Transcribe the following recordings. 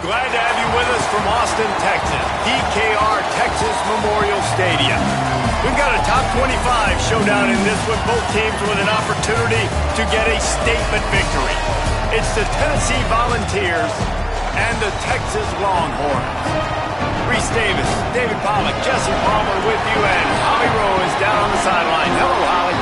Glad to have you with us from Austin, Texas, DKR Texas Memorial Stadium. We've got a top 25 showdown in this one, both teams with an opportunity to get a statement victory. It's the Tennessee Volunteers and the Texas Longhorns. Reese Davis, David Pollack, Jesse Palmer with you, and Holly Rowe is down on the sideline. Hello, Holly.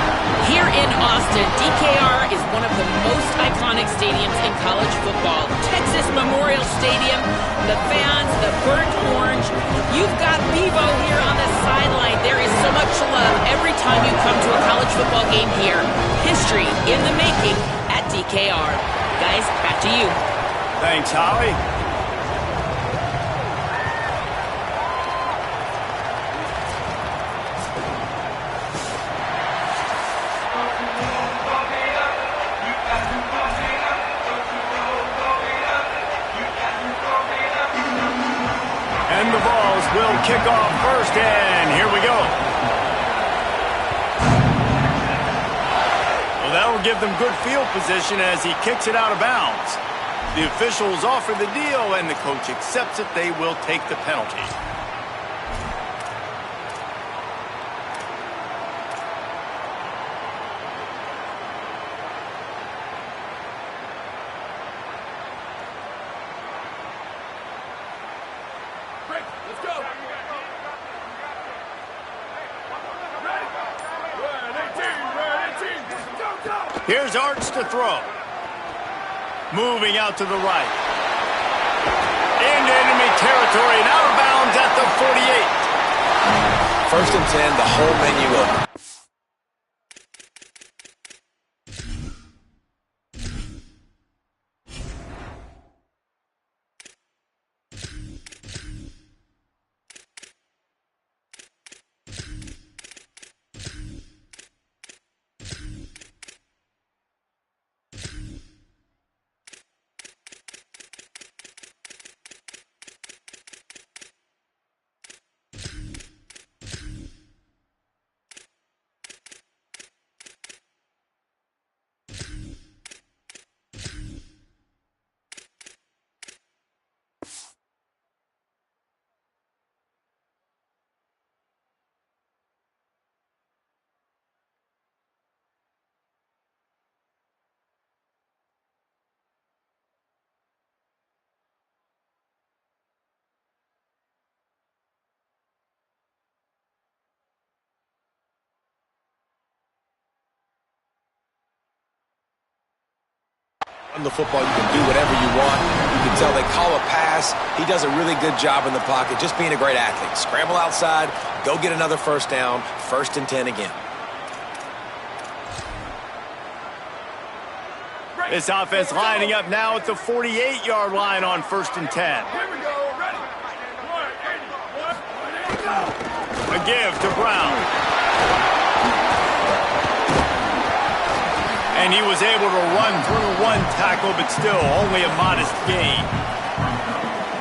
Here in Austin, DKR is one of the most iconic stadiums in college football. Texas Memorial Stadium, the fans, the burnt orange. You've got Bevo here on the sideline. There is so much love every time you come to a college football game here. History in the making at DKR. Guys, back to you. Thanks, Holly. Will kick off first, and here we go. Well, that'll give them good field position as he kicks it out of bounds. The officials offer the deal, and the coach accepts it. They will take the penalty. Here's Arts to throw. Moving out to the right. Into enemy territory and out of bounds at the 48. First and 10, the whole menu open. On the football, you can do whatever you want. You can tell they call a pass. He does a really good job in the pocket, just being a great athlete. Scramble outside, go get another first down, first and 10 again. This offense lining up now at the 48-yard line on first and 10. Here we go, ready. A give to Brown. And he was able to run through one tackle, but still only a modest gain.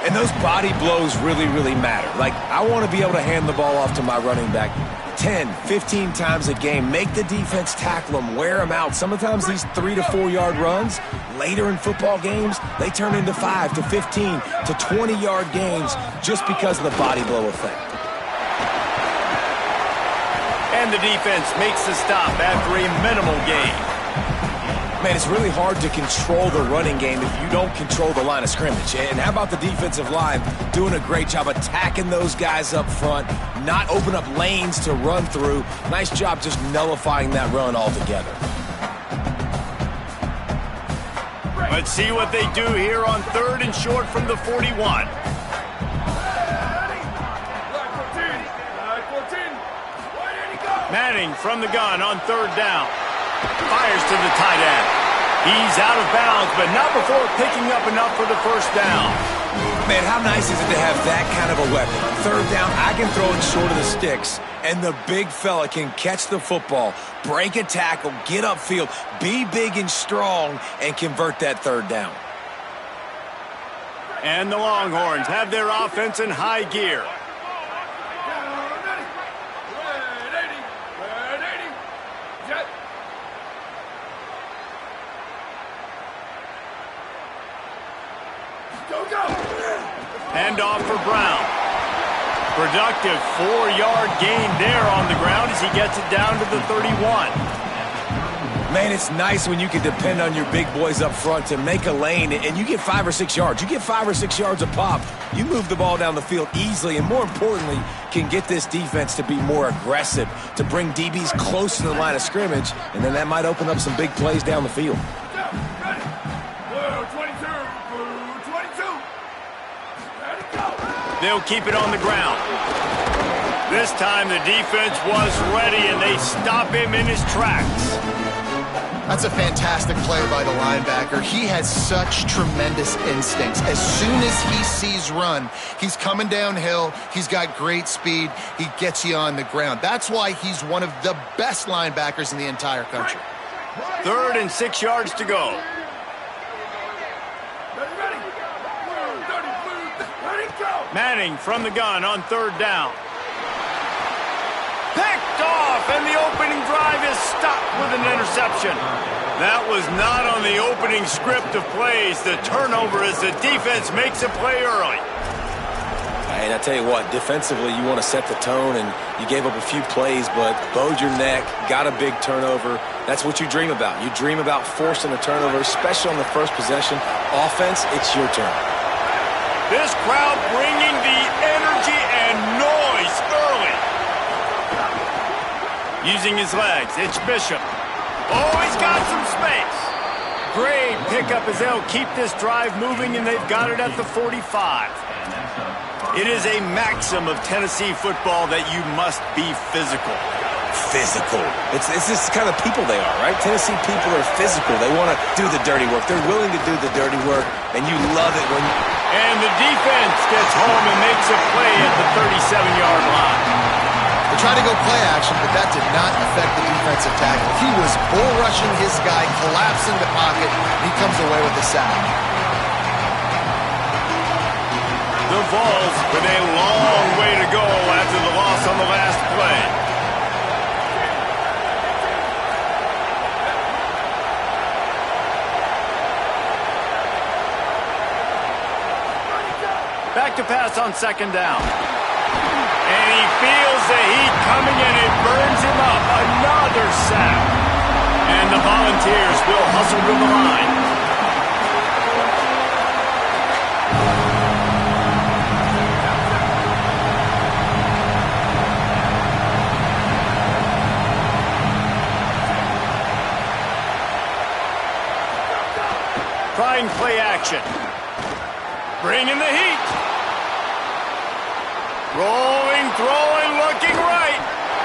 And those body blows really, really matter. Like, I want to be able to hand the ball off to my running back 10, 15 times a game. Make the defense tackle them, wear them out. Sometimes these 3 to 4 yard runs, later in football games, they turn into 5 to 15 to 20-yard games just because of the body blow effect. And the defense makes the stop after a minimal gain. Man, it's really hard to control the running game if you don't control the line of scrimmage. And how about the defensive line doing a great job attacking those guys up front, not open up lanes to run through. Nice job just nullifying that run altogether. Let's see what they do here on third and short from the 41. Manning from the gun on third down. Fires to the tight end. He's out of bounds, but not before picking up enough for the first down. Man, how nice is it to have that kind of a weapon? On third down, I can throw it short of the sticks, and the big fella can catch the football, break a tackle, get upfield, be big and strong, and convert that third down. And the Longhorns have their offense in high gear. Hand off for Brown. Productive 4-yard gain there on the ground as he gets it down to the 31. Man, it's nice when you can depend on your big boys up front to make a lane, and you get 5 or 6 yards. You get 5 or 6 yards a pop. You move the ball down the field easily, and more importantly, can get this defense to be more aggressive, to bring DBs close to the line of scrimmage, and then that might open up some big plays down the field. They'll keep it on the ground. This time the defense was ready, and they stop him in his tracks. That's a fantastic play by the linebacker. He has such tremendous instincts. As soon as he sees run, he's coming downhill. He's got great speed. He gets you on the ground. That's why he's one of the best linebackers in the entire country. 3rd and 6 yards to go. Manning from the gun on 3rd down. Picked off, and the opening drive is stopped with an interception. That was not on the opening script of plays. The turnover as the defense makes a play early. And I tell you what, defensively, you want to set the tone, and you gave up a few plays, but bowed your neck, got a big turnover. That's what you dream about. You dream about forcing a turnover, especially on the first possession. Offense, it's your turn. This crowd bringing the energy and noise early. Using his legs, it's Bishop. Oh, he's got some space. Great pickup as they'll keep this drive moving, and they've got it at the 45. It is a maxim of Tennessee football that you must be physical. Physical. It's this kind of people they are, right? Tennessee people are physical. They want to do the dirty work. They're willing to do the dirty work, and you love it when... And the defense gets home and makes a play at the 37-yard line. They tried to go play action, but that did not affect the defensive tackle. He was bull rushing his guy, collapsing the pocket. He comes away with the sack. The Vols with a long way to go after the loss on the last play. Back to pass on 2nd down. And he feels the heat coming, and it burns him up. Another sack. And the Volunteers will hustle to the line. Trying play action. Bringing the heat. Rolling, throwing, looking right.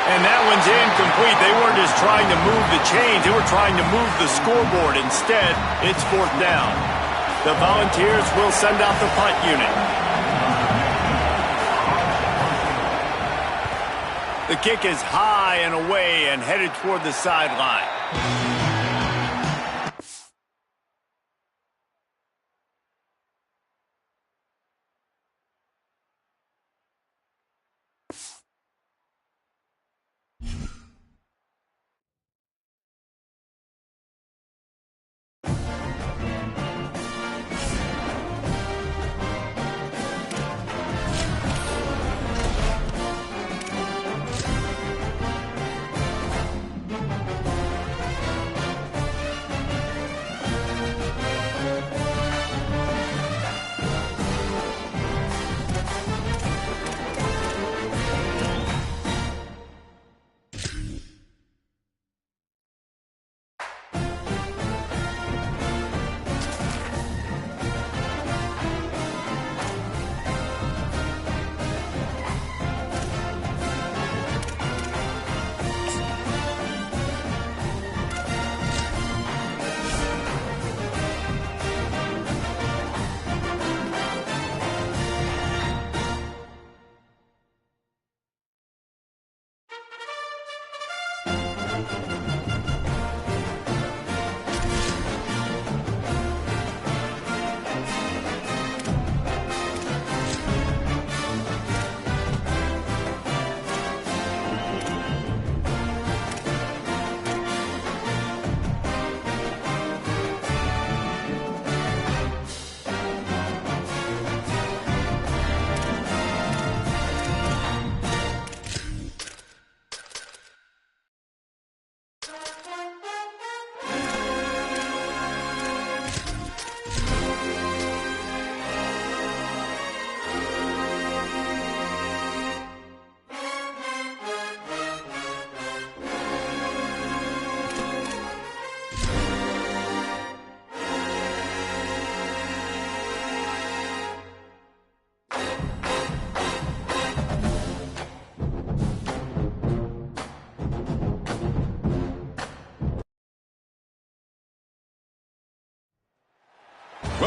And that one's incomplete. They weren't just trying to move the chains. They were trying to move the scoreboard. Instead, it's 4th down. The Volunteers will send out the punt unit. The kick is high and away and headed toward the sideline.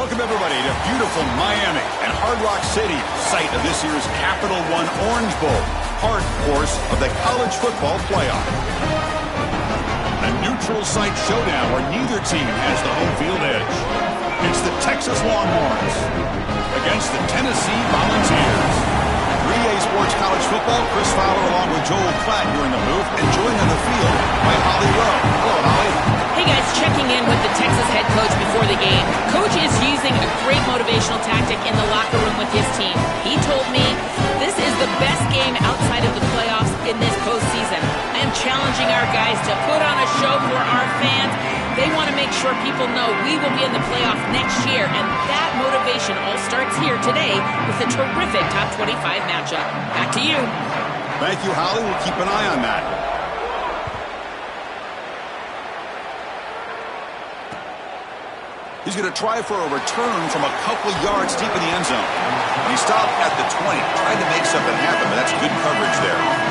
Welcome, everybody, to beautiful Miami and Hard Rock City, site of this year's Capital One Orange Bowl, part, of course, of the college football playoff. A neutral site showdown where neither team has the home field edge. It's the Texas Longhorns against the Tennessee Volunteers. 3A Sports College Football, Chris Fowler along with Joel Klatt here in the booth, and joined on the field by Holly Rowe. Hello, Holly. Hey guys, checking in with the Texas head coach before the game. Coach is using a great motivational tactic in the locker room with his team. He told me this is the best game outside of the playoffs in this postseason. I am challenging our guys to put on a show for our fans. They want to make sure people know we will be in the playoffs next year, and that motivation all starts here today with a terrific top 25 matchup. Back to you. Thank you, Holly. We'll keep an eye on that. He's going to try for a return from a couple yards deep in the end zone. He stopped at the 20, tried to make something happen, but that's good coverage there.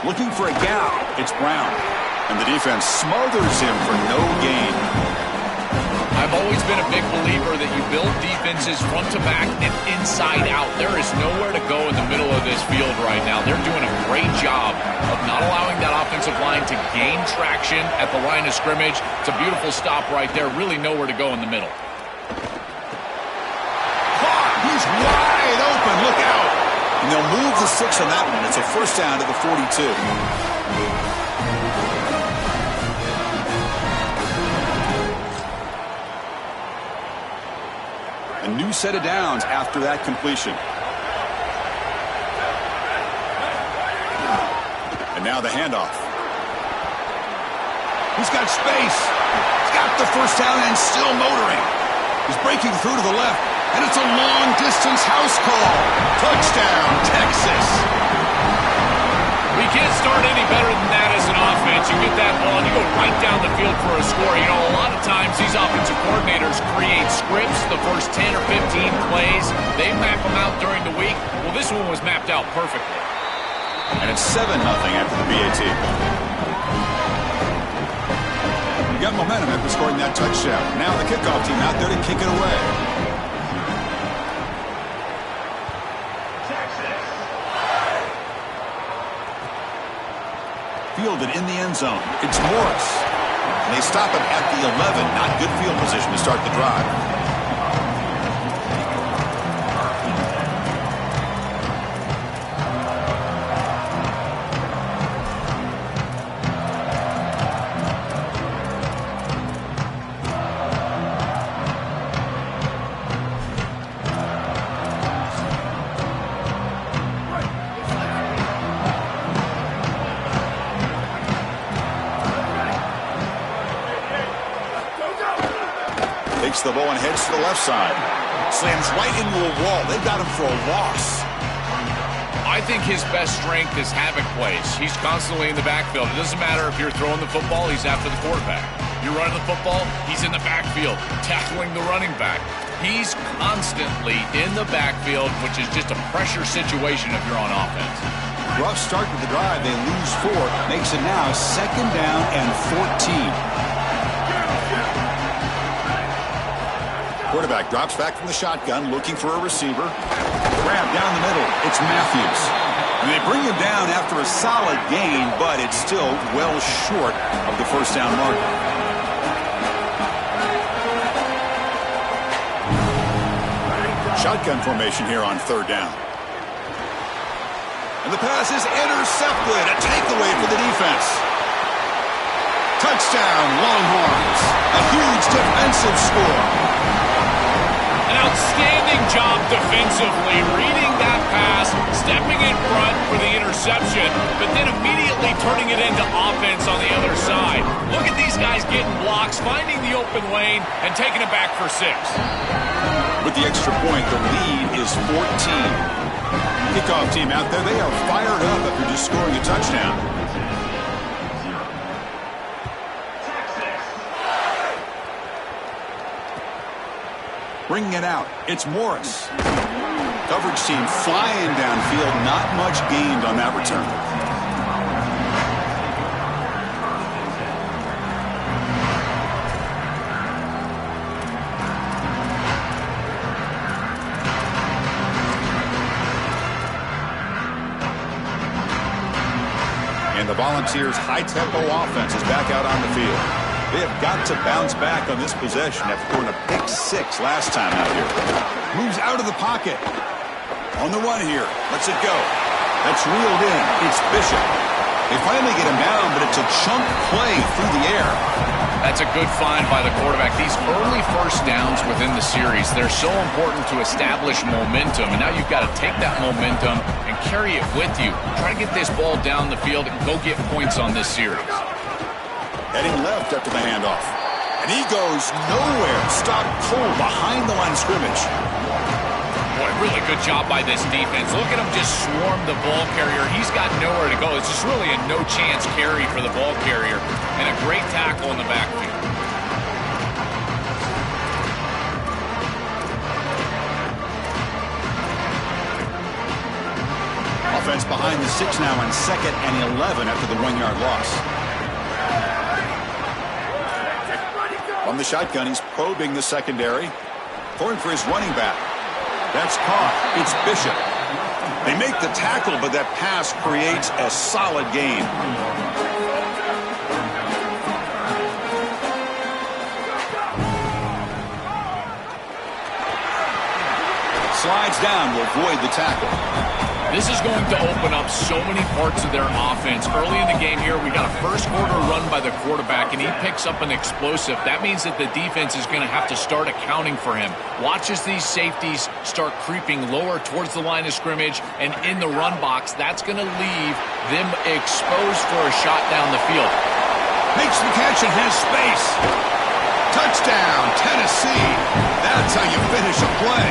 Looking for a gap. It's Brown. And the defense smothers him for no gain. I've always been a big believer that you build defenses front to back and inside out. There is nowhere to go in the middle of this field right now. They're doing a great job of not allowing that offensive line to gain traction at the line of scrimmage. It's a beautiful stop right there. Really nowhere to go in the middle. He's wide open. Look out. And they'll move the 6 on that one. It's a first down to the 42. A new set of downs after that completion. And now the handoff. He's got space. He's got the first down and still motoring. He's breaking through to the left. And it's a long-distance house call. Touchdown, Texas. We can't start any better than that as an offense. You get that ball, and you go right down the field for a score. You know, a lot of times these offensive coordinators create scripts the first 10 or 15 plays. They map them out during the week. Well, this one was mapped out perfectly. And it's 7-0 after the BAT. You got momentum after scoring that touchdown. Now the kickoff team out there to kick it away. fielded in the end zone. It's Morris. And they stop him at the 11. Not good field position to start the drive. Takes the ball and heads to the left side. Slams right into a wall. They've got him for a loss. I think his best strength is havoc plays. He's constantly in the backfield. It doesn't matter if you're throwing the football, he's after the quarterback. You're running the football, he's in the backfield, tackling the running back. He's constantly in the backfield, which is just a pressure situation if you're on offense. Rough start to the drive. They lose 4. Makes it now 2nd down and 14. Quarterback drops back from the shotgun, looking for a receiver. Grab down the middle. It's Matthews. And they bring him down after a solid gain, but it's still well short of the first down mark. Shotgun formation here on 3rd down. And the pass is intercepted. A takeaway for the defense. Touchdown, Longhorns. A huge defensive score. Outstanding job defensively, reading that pass, stepping in front for the interception, but then immediately turning it into offense on the other side. Look at these guys getting blocks, finding the open lane, and taking it back for 6. With the extra point, the lead is 14. Kickoff team out there, they are fired up after just scoring a touchdown. Bringing it out, it's Morris. Coverage team flying downfield, not much gained on that return. And the Volunteers' high-tempo offense is back out on the field. They have got to bounce back on this possession after throwing a pick 6 last time out here. Moves out of the pocket. On the run here. Lets it go. That's reeled in. It's Bishop. They finally get him down, but it's a chunk play through the air. That's a good find by the quarterback. These early first downs within the series, they're so important to establish momentum. And now you've got to take that momentum and carry it with you. Try to get this ball down the field and go get points on this series. Heading left after the handoff. And he goes nowhere. Stop cold behind the line of scrimmage. Boy, really good job by this defense. Look at him just swarm the ball carrier. He's got nowhere to go. It's just really a no-chance carry for the ball carrier. And a great tackle in the backfield. Offense behind the 6 now on 2nd and 11 after the 1-yard loss. From the shotgun, he's probing the secondary. Going for his running back. That's caught. It's Bishop. They make the tackle, but that pass creates a solid gain. Slides down to avoid the tackle. This is going to open up so many parts of their offense. Early in the game here, we got a first-quarter run by the quarterback, and he picks up an explosive. That means that the defense is going to have to start accounting for him. Watch as these safeties start creeping lower towards the line of scrimmage and in the run box. That's going to leave them exposed for a shot down the field. Makes the catch and has space. Touchdown, Tennessee. That's how you finish a play.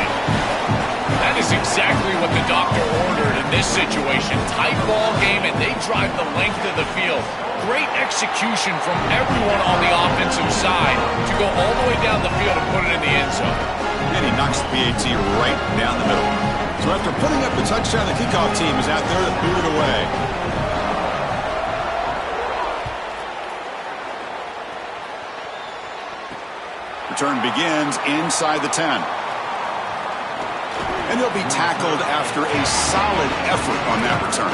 That is exactly what the doctor ordered in this situation. Tight ball game, and they drive the length of the field. Great execution from everyone on the offensive side to go all the way down the field and put it in the end zone. And he knocks the PAT right down the middle. So after putting up the touchdown, the kickoff team is out there to boot it away. Return begins inside the 10. And he'll be tackled after a solid effort on that return.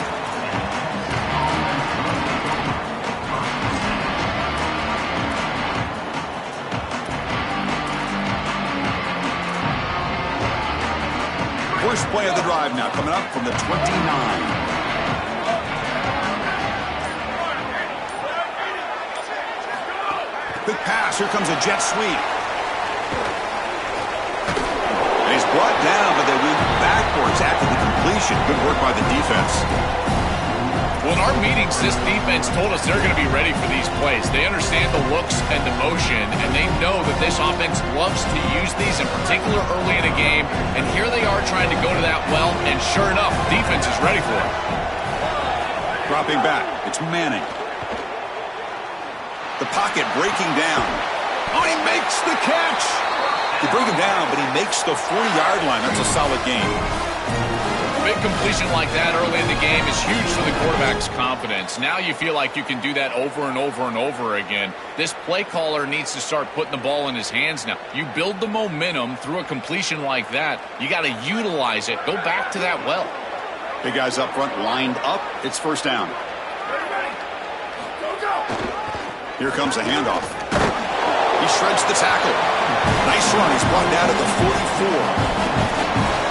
play of the drive now, coming up from the 29. Quick pass. Here comes a jet sweep. And he's brought down, but they went backwards after the completion. Good work by the defense. Well, in our meetings, this defense told us they're going to be ready for these plays. They understand the looks and the motion, and they know that this offense loves to use these, in particular early in a game. And here they are trying to go to that well, and sure enough, defense is ready for it. Dropping back. It's Manning. The pocket breaking down. Oh, he makes the catch. They bring him down, but he makes the 40-yard line. That's a solid gain. A big completion like that early in the game is huge for the quarterback's confidence. Now you feel like you can do that over and over and over again. This play caller needs to start putting the ball in his hands now. You build the momentum through a completion like that. You got to utilize it. Go back to that well. Big guys up front lined up. It's first down. Here comes a handoff. He shreds the tackle. Nice run. He's brought down to the 44.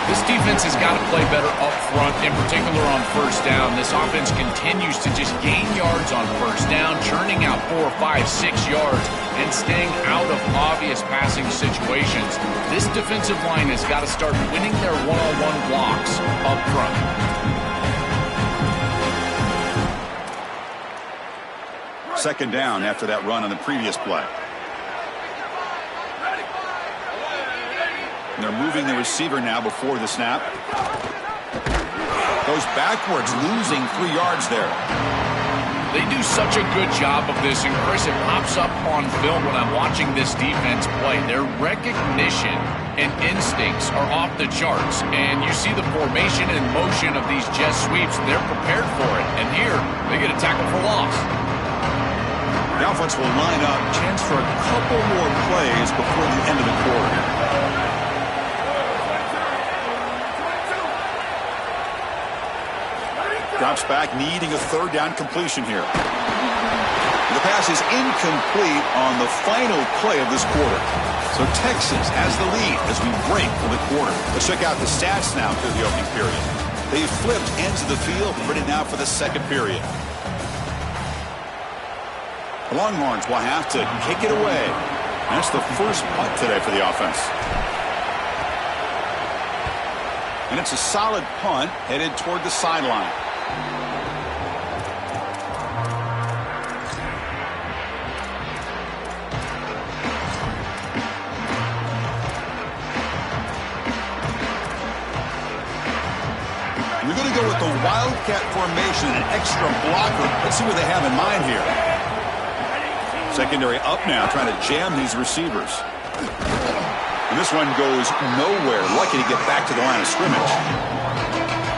This defense has got to play better up front, in particular on first down. This offense continues to just gain yards on first down, churning out 4, 5, 6 yards, and staying out of obvious passing situations. This defensive line has got to start winning their one-on-one blocks up front. Second down after that run on the previous play. And they're moving the receiver now before the snap. Goes backwards, losing 3 yards there. They do such a good job of this, and Chris, it pops up on film when I'm watching this defense play. Their recognition and instincts are off the charts, and you see the formation and motion of these jet sweeps. They're prepared for it, and here they get a tackle for loss. The offense will line up, chance for a couple more plays before the end of the quarter. Drops back, needing a third down completion here. The pass is incomplete on the final play of this quarter. So Texas has the lead as we break for the quarter. Let's check out the stats now through the opening period. They've flipped ends of the field, ready now for the second period. The Longhorns will have to kick it away. That's the first punt today for the offense. And it's a solid punt headed toward the sideline. We're going to go with the Wildcat formation, an extra blocker. Let's see what they have in mind here. Secondary up now, trying to jam these receivers. And this one goes nowhere. Lucky to get back to the line of scrimmage.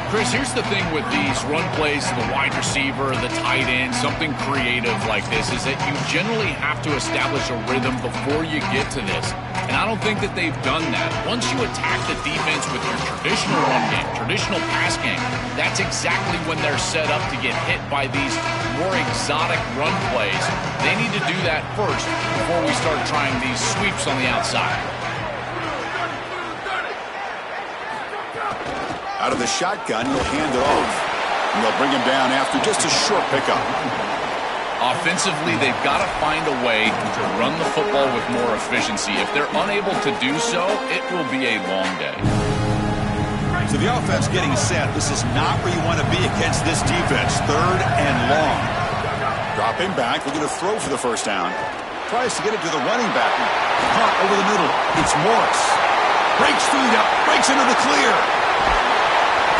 Chris, here's the thing with these run plays to the wide receiver, the tight end, something creative like this, is that you generally have to establish a rhythm before you get to this. And I don't think that they've done that. Once you attack the defense with your traditional run game, traditional pass game, that's exactly when they're set up to get hit by these more exotic run plays. They need to do that first before we start trying these sweeps on the outside. Out of the shotgun, he'll hand it off. And they'll bring him down after just a short pickup. Offensively, they've got to find a way to run the football with more efficiency. If they're unable to do so, it will be a long day. So the offense getting set. This is not where you want to be against this defense. Third and long. Dropping back, looking to throw for the first down. Tries to get it to the running back. Hunt over the middle. It's Morris. Breaks through, breaks into the clear.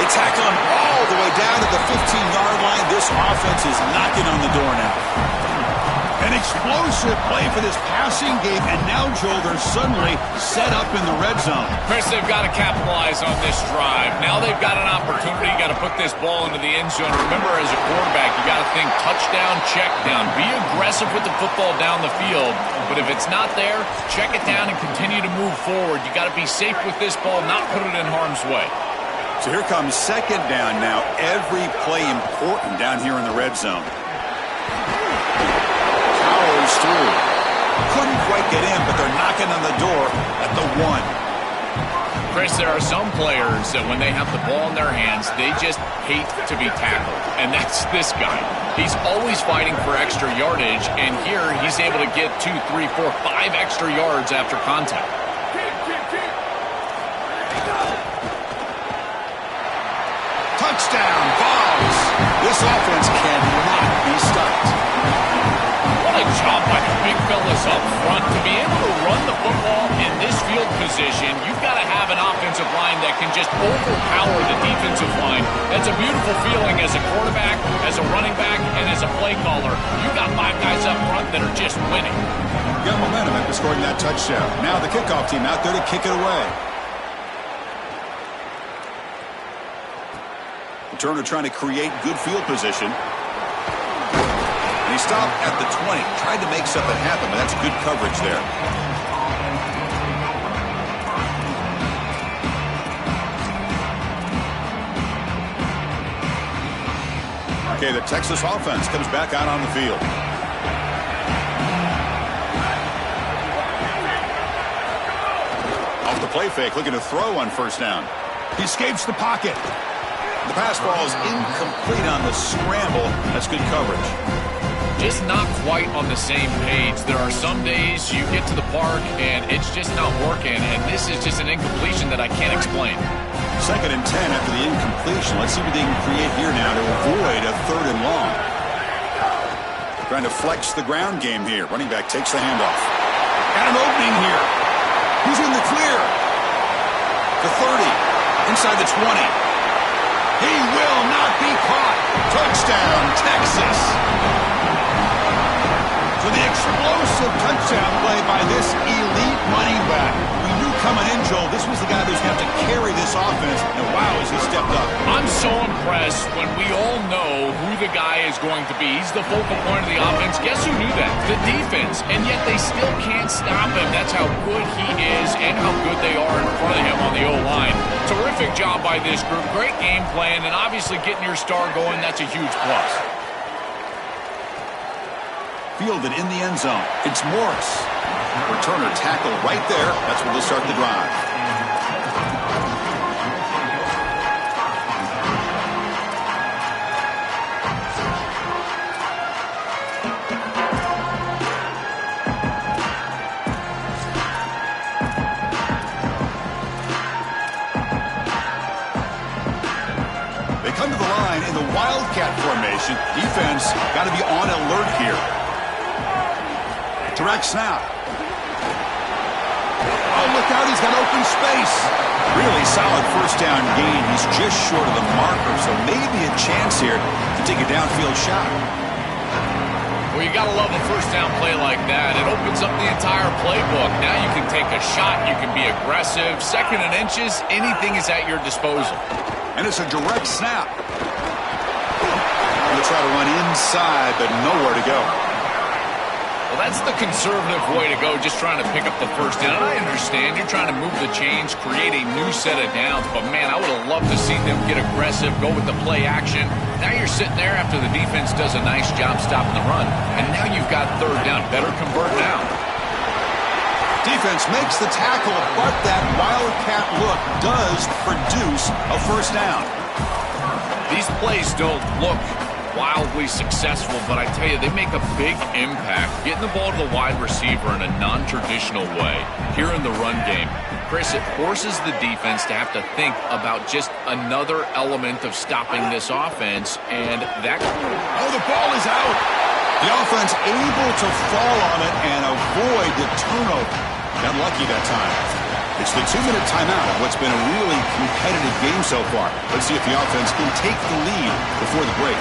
They tackle him all the way down to the 15-yard line. This offense is knocking on the door now. An explosive play for this passing game, and now, Joel, they're suddenly set up in the red zone. Chris, they've got to capitalize on this drive. Now they've got an opportunity. You got to put this ball into the end zone. Remember, as a quarterback, you got to think touchdown, check down. Be aggressive with the football down the field, but if it's not there, check it down and continue to move forward. You got to be safe with this ball, not put it in harm's way. So here comes second down now. Every play important down here in the red zone. Powers through. Couldn't quite get in, but they're knocking on the door at the 1. Chris, there are some players that when they have the ball in their hands, they just hate to be tackled. And that's this guy. He's always fighting for extra yardage, and here he's able to get 2, 3, 4, 5 extra yards after contact. Touchdown, balls. This offense cannot be stopped. What a job by the big fellas up front. To be able to run the football in this field position, you've got to have an offensive line that can just overpower the defensive line. That's a beautiful feeling as a quarterback, as a running back, and as a play caller. You've got 5 guys up front that are just winning. Got momentum after scoring that touchdown. Now the kickoff team out there to kick it away. Turner trying to create good field position. And he stopped at the 20. Tried to make something happen, but that's good coverage there. Okay, the Texas offense comes back out on the field. Off the play fake, looking to throw on first down. He escapes the pocket. The pass ball is incomplete on the scramble. That's good coverage. Just not quite on the same page. There are some days you get to the park and it's just not working, and this is just an incompletion that I can't explain. 2nd and 10 after the incompletion. Let's see what they can create here now to avoid a 3rd and long. Trying to flex the ground game here. Running back takes the handoff. Got an opening here. Who's in the clear? The 30. Inside the 20. He will not be caught. Touchdown, Texas. So the explosive touchdown play by this elite running back. We knew coming in, Joel, this was the guy who's going to have to carry this offense. And wow, has he stepped up. I'm so impressed when we all know who the guy is going to be. He's the focal point of the offense. Guess who knew that? The defense. And yet they still can't stop him. That's how good he is and how good they are in front of him on the O-line. Terrific job by this group. Great game plan, and obviously getting your star going, that's a huge plus. Fielded in the end zone. It's Morris. Returner tackle right there. That's where they'll start the drive. They come to the line in the Wildcat formation. Defense got to be on alert here. Direct snap. Oh, look out, he's got open space. Really solid first down gain. He's just short of the marker, so maybe a chance here to take a downfield shot. Well, you got to love a first down play like that. It opens up the entire playbook. Now you can take a shot. You can be aggressive. 2nd and inches, anything is at your disposal. And it's a direct snap. Going to try to run inside, but nowhere to go. Well, that's the conservative way to go, just trying to pick up the first down. And I understand you're trying to move the chains, create a new set of downs, but man, I would have loved to see them get aggressive, go with the play action. Now you're sitting there after the defense does a nice job stopping the run, and now you've got 3rd down. Better convert now. Defense makes the tackle, but that Wildcat look does produce a first down. These plays don't look wildly successful, but I tell you, they make a big impact. Getting the ball to the wide receiver in a non-traditional way here in the run game. Chris, it forces the defense to have to think about just another element of stopping this offense, and that... Oh, the ball is out! The offense able to fall on it and avoid the turnover. Got lucky that time. It's the 2-minute timeout of what's been a really competitive game so far. Let's see if the offense can take the lead before the break.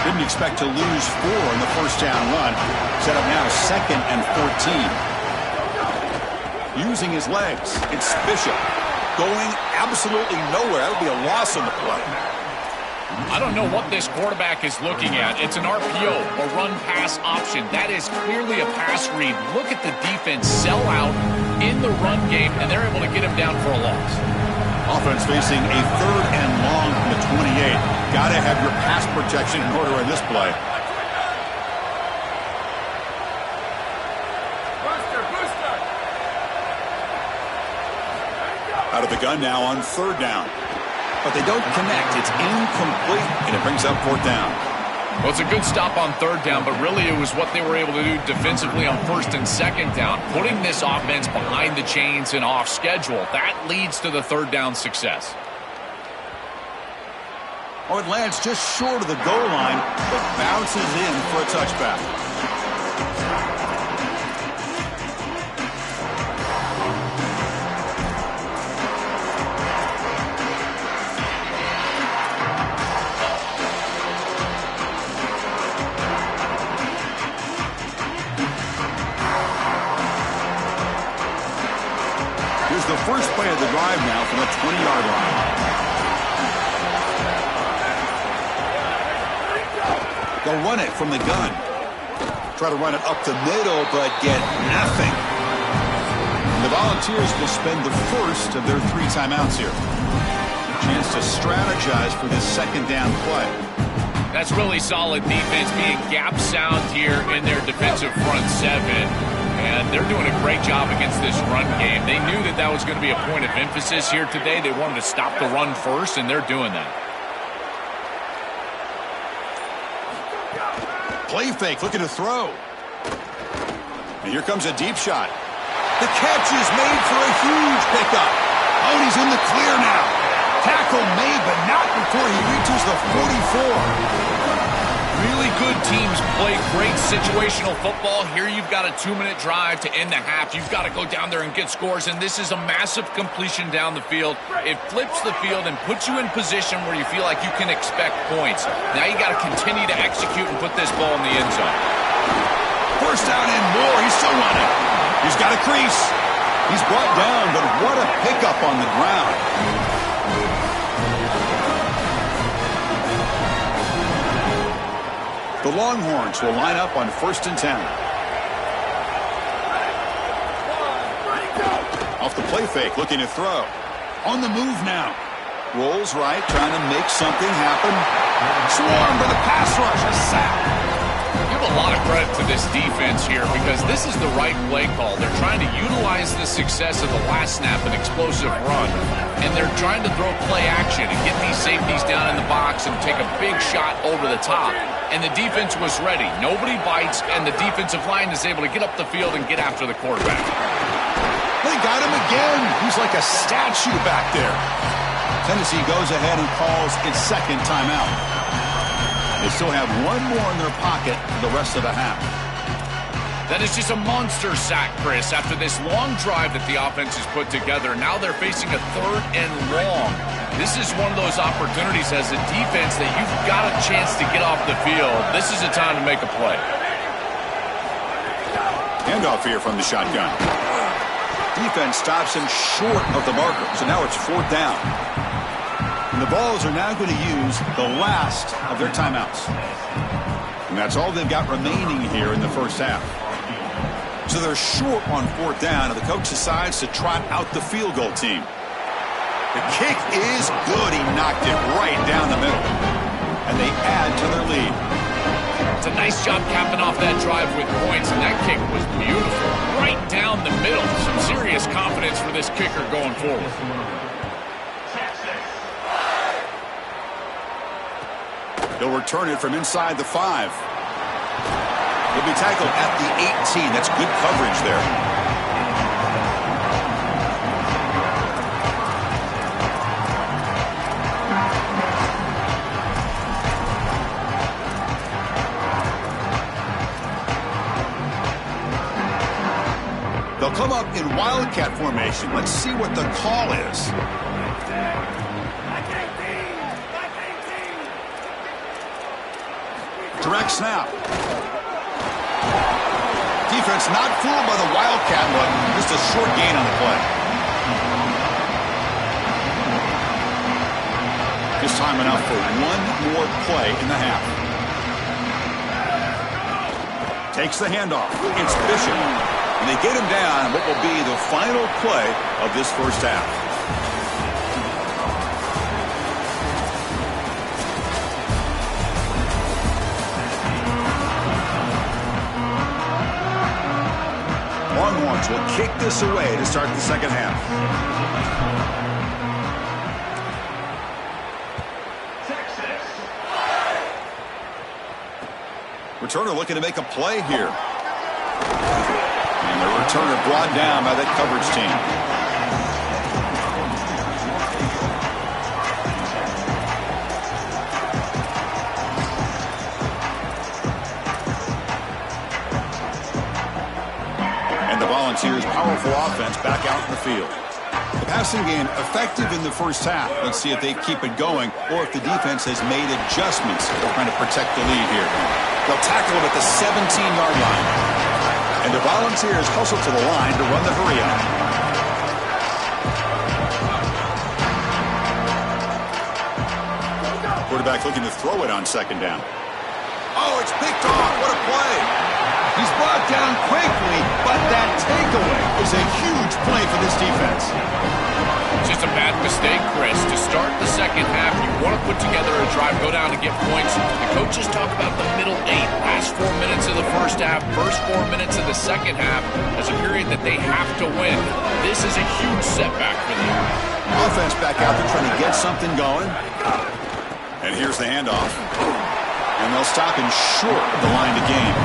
Didn't expect to lose 4 in the first down run. Set up now 2nd and 14. Using his legs, it's Bishop. Going absolutely nowhere. That'll be a loss on the play. I don't know what this quarterback is looking at. It's an RPO, a run-pass option. That is clearly a pass read. Look at the defense sell out, in the run game, and they're able to get him down for a loss. Offense facing a 3rd and long from the 28. Got to have your pass protection in order in this play. Out of the gun now on 3rd down. But they don't connect. It's incomplete, and it brings up 4th down. Well, it's a good stop on 3rd down, but really it was what they were able to do defensively on 1st and 2nd down, putting this offense behind the chains and off schedule. That leads to the 3rd down success. Oh, it lands just short of the goal line, but bounces in for a touchback. The first play of the drive now from the 20-yard line. They'll run it from the gun. Try to run it up the middle, but get nothing. The Volunteers will spend the first of their 3 timeouts here. Chance to strategize for this 2nd down play. That's really solid defense, being gap sound here in their defensive front 7. And they're doing a great job against this run game. They knew that that was going to be a point of emphasis here today. They wanted to stop the run first, and they're doing that. Play fake, looking to throw. And here comes a deep shot. The catch is made for a huge pickup. Oh, and he's in the clear now. Tackle made, but not before he reaches the 44. Really good teams play great situational football. Here you've got a 2-minute drive to end the half. You've got to go down there and get scores, and this is a massive completion down the field. It flips the field and puts you in position where you feel like you can expect points. Now you got to continue to execute and put this ball in the end zone. First down and more. He's still running. He's got a crease. He's brought down, but what a pickup on the ground. The Longhorns will line up on 1st and 10. Off the play fake, looking to throw. On the move now. Rolls right, trying to make something happen. Swarmed by the pass rush. A sack. Give a lot of credit to this defense here because this is the right play call. They're trying to utilize the success of the last snap, an explosive run, and they're trying to throw play action and get these safeties down in the box and take a big shot over the top. And the defense was ready. Nobody bites, and the defensive line is able to get up the field and get after the quarterback. They got him again. He's like a statue back there. Tennessee goes ahead and calls its 2nd timeout. They still have 1 more in their pocket for the rest of the half. That is just a monster sack, Chris. After this long drive that the offense has put together, now they're facing a 3rd and long. This is one of those opportunities as a defense that you've got a chance to get off the field. This is a time to make a play. Handoff here from the shotgun. Defense stops him short of the marker, so now it's 4th down. And the Vols are now going to use the last of their timeouts. And that's all they've got remaining here in the first half. So they're short on 4th down, and the coach decides to trot out the field goal team. The kick is good. He knocked it right down the middle. And they add to their lead. It's a nice job capping off that drive with points, and that kick was beautiful. Right down the middle. Some serious confidence for this kicker going forward. They'll return it from inside the 5. He'll be tackled at the 18. That's good coverage there. They'll come up in Wildcat formation. Let's see what the call is. Direct snap. Defense not fooled by the Wildcat look. Just a short gain on the play. Just time enough for 1 more play in the half. Takes the handoff. It's Bishop. And they get him down what will be the final play of this first half. Longhorns will kick this away to start the second half. Returner looking to make a play here. And the returner brought down by that coverage team. And the Volunteers' powerful offense back out in the field. The passing game effective in the first half. Let's see if they keep it going or if the defense has made adjustments trying to protect the lead here. They'll tackle him at the 17-yard line. And the Volunteers hustle to the line to run the hurry-up. Quarterback looking to throw it on second down. Oh, it's picked off. What a play. He's brought down quickly, but that takeaway is a huge play for this defense. It's just a bad mistake, Chris. To start the second half, you want to put together a drive, go down and get points. The coaches talk about the middle 8, last 4 minutes of the first half, first 4 minutes of the second half as a period that they have to win. This is a huge setback for them. Offense back out there trying to get something going. And here's the handoff. And they'll stop him short of the line to gain.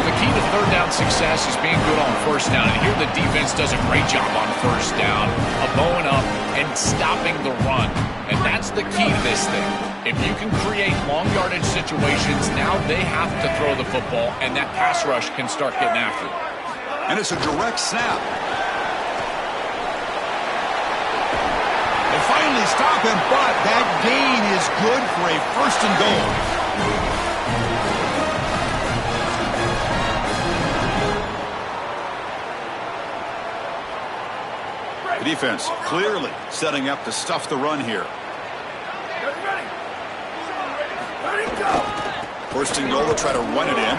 The key to third down success is being good on first down. And here the defense does a great job on first down of bowing up and stopping the run. And that's the key to this thing. If you can create long yardage situations, now they have to throw the football, and that pass rush can start getting after it. And it's a direct snap. They finally stop him, but that gain is good for a first and goal. The defense clearly setting up to stuff the run here. First and goal, to try to run it in.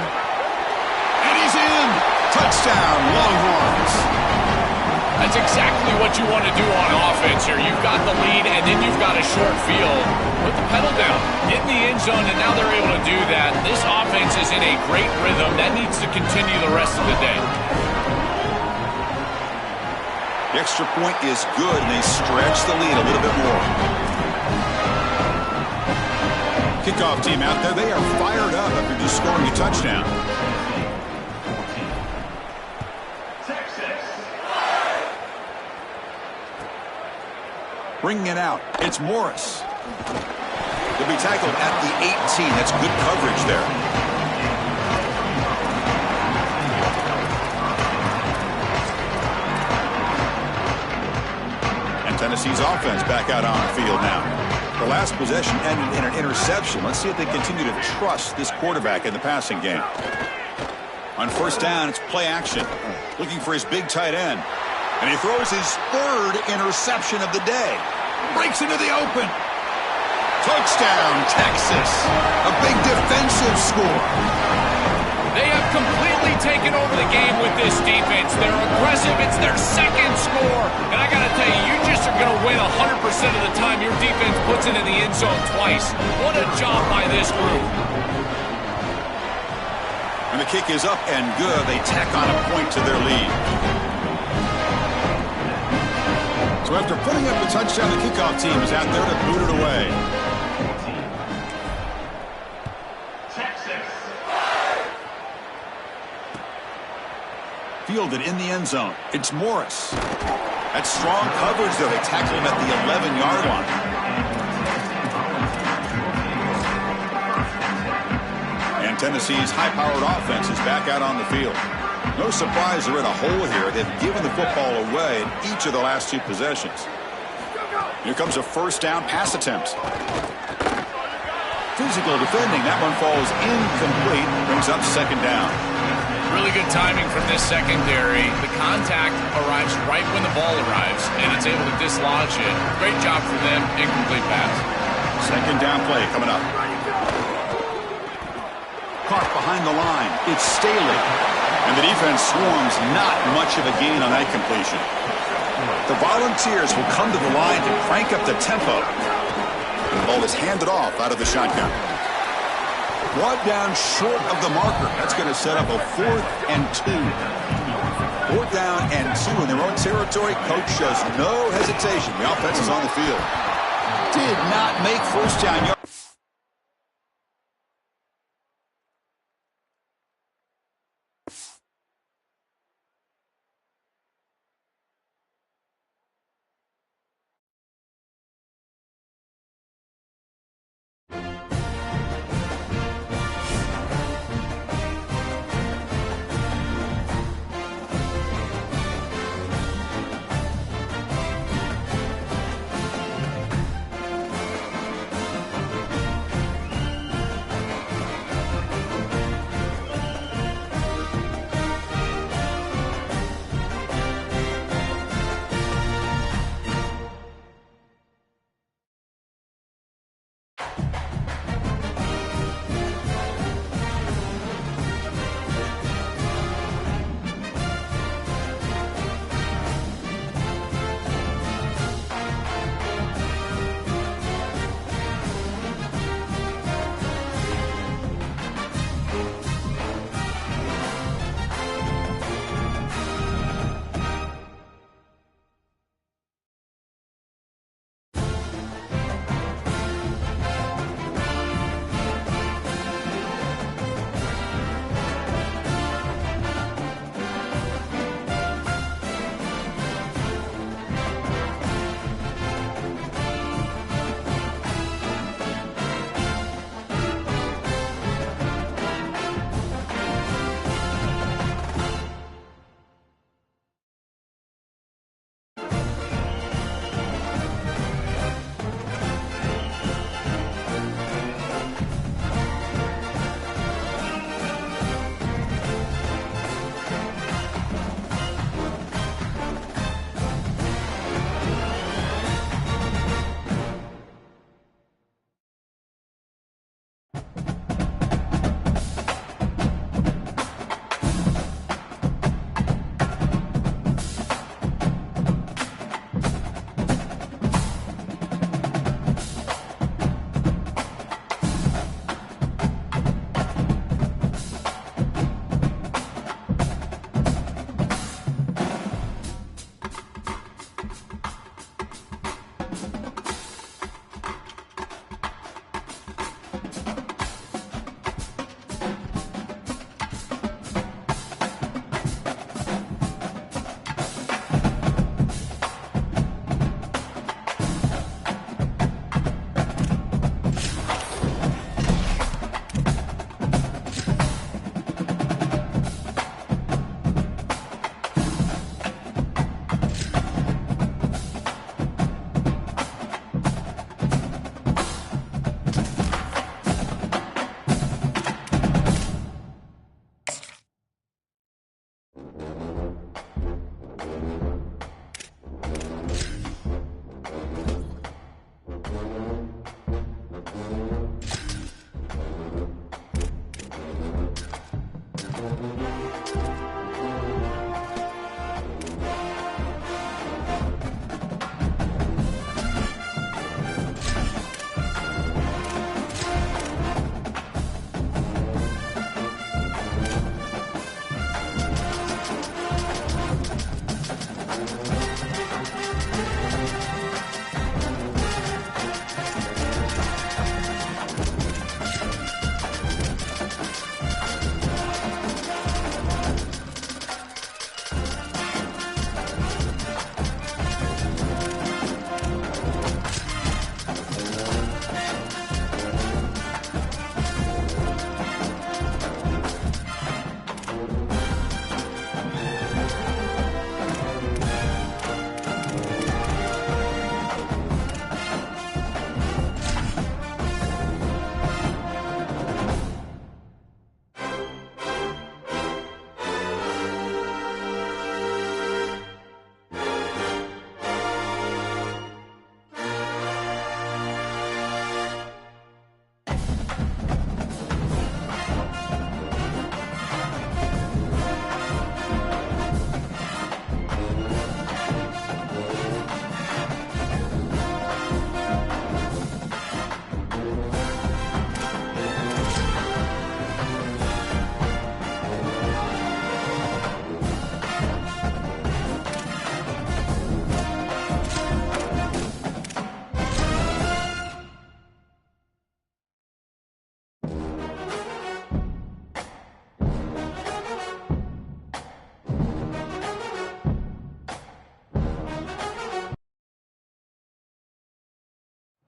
And he's in! Touchdown, Longhorns! That's exactly what you want to do on offense here. You've got the lead, and then you've got a short field. Put the pedal down. Get in the end zone, and now they're able to do that. This offense is in a great rhythm. That needs to continue the rest of the day. The extra point is good, and they stretch the lead a little bit more. Kickoff team out there. They are fired up after just scoring a touchdown. Bringing it out. It's Morris. He'll be tackled at the 18. That's good coverage there. Tennessee's offense back out on the field now. The last possession ended in an interception. Let's see if they continue to trust this quarterback in the passing game. On first down, it's play action. Looking for his big tight end. And he throws his third interception of the day. Breaks into the open. Touchdown, Texas. A big defensive score. They have completely taken over the game with this defense. They're aggressive. It's their second score. And I got to tell you, you just are going to win 100% of the time your defense puts it in the end zone twice. What a job by this group. And the kick is up and good. They tack on a point to their lead. So after putting up the touchdown, the kickoff team is out there to boot it away. Fielded in the end zone. It's Morris. That's strong coverage, though. They tackle him at the 11-yard line. And Tennessee's high-powered offense is back out on the field. No surprise they're in a hole here. They've given the football away in each of the last 2 possessions. Here comes a first down pass attempt. Physical defending. That one falls incomplete. Brings up second down. Really good timing from this secondary. The contact arrives right when the ball arrives, and it's able to dislodge it. Great job for them. Incomplete pass. Second down play coming up. Caught behind the line. It's Staley. And the defense swarms, not much of a gain on that completion. The Volunteers will come to the line to crank up the tempo. The ball is handed off out of the shotgun. Brought down short of the marker. That's going to set up a 4th and 2. 4th down and 2 in their own territory. Coach shows no hesitation. The offense is on the field. Did not make first down yards.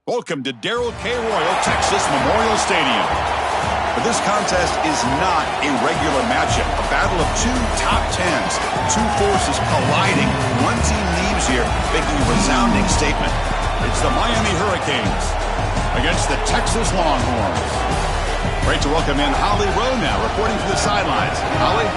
Welcome to Darrell K. Royal, Texas Memorial Stadium. But this contest is not a regular matchup. A battle of two top tens. Two forces colliding. One team leaves here making a resounding statement. It's the Miami Hurricanes against the Texas Longhorns. Great to welcome in Holly Rowe now, reporting from the sidelines. Holly?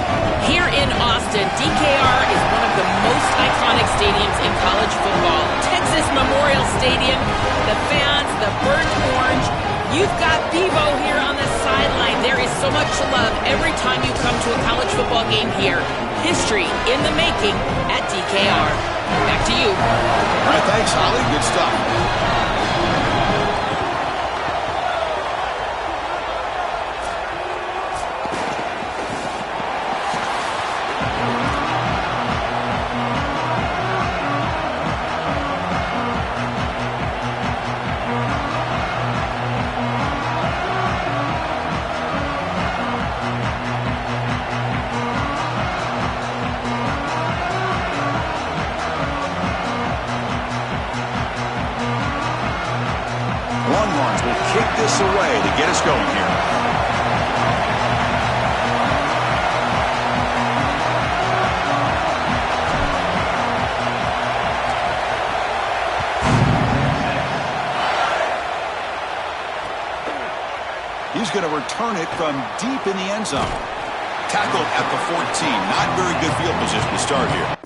Here in Austin, DKR is one of the most iconic stadiums in college football. Texas Memorial Stadium, the fans, the burnt orange. You've got Bevo here on the sideline. There is so much love every time you come to a college football game here. History in the making at DKR. Back to you. All right, thanks, Holly. Good stuff. Longhorns will kick this away to get us going here. He's going to return it from deep in the end zone. Tackled at the 14. Not very good field position to start here.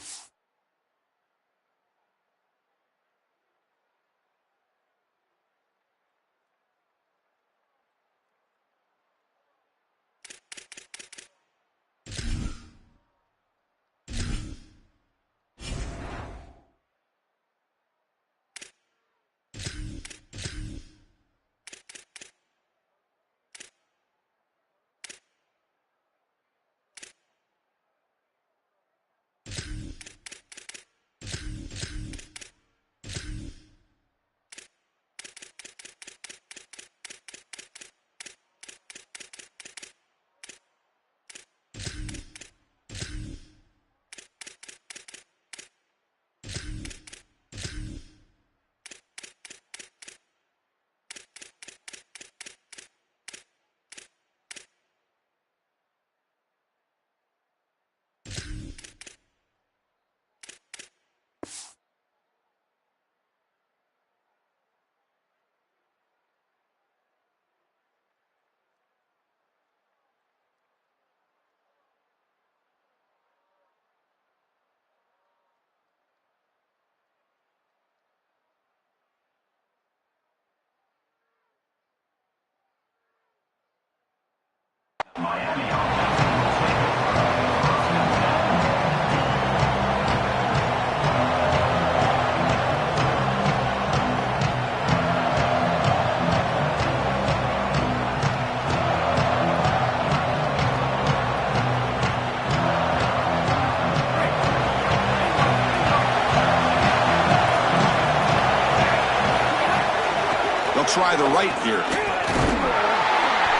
Try the right here.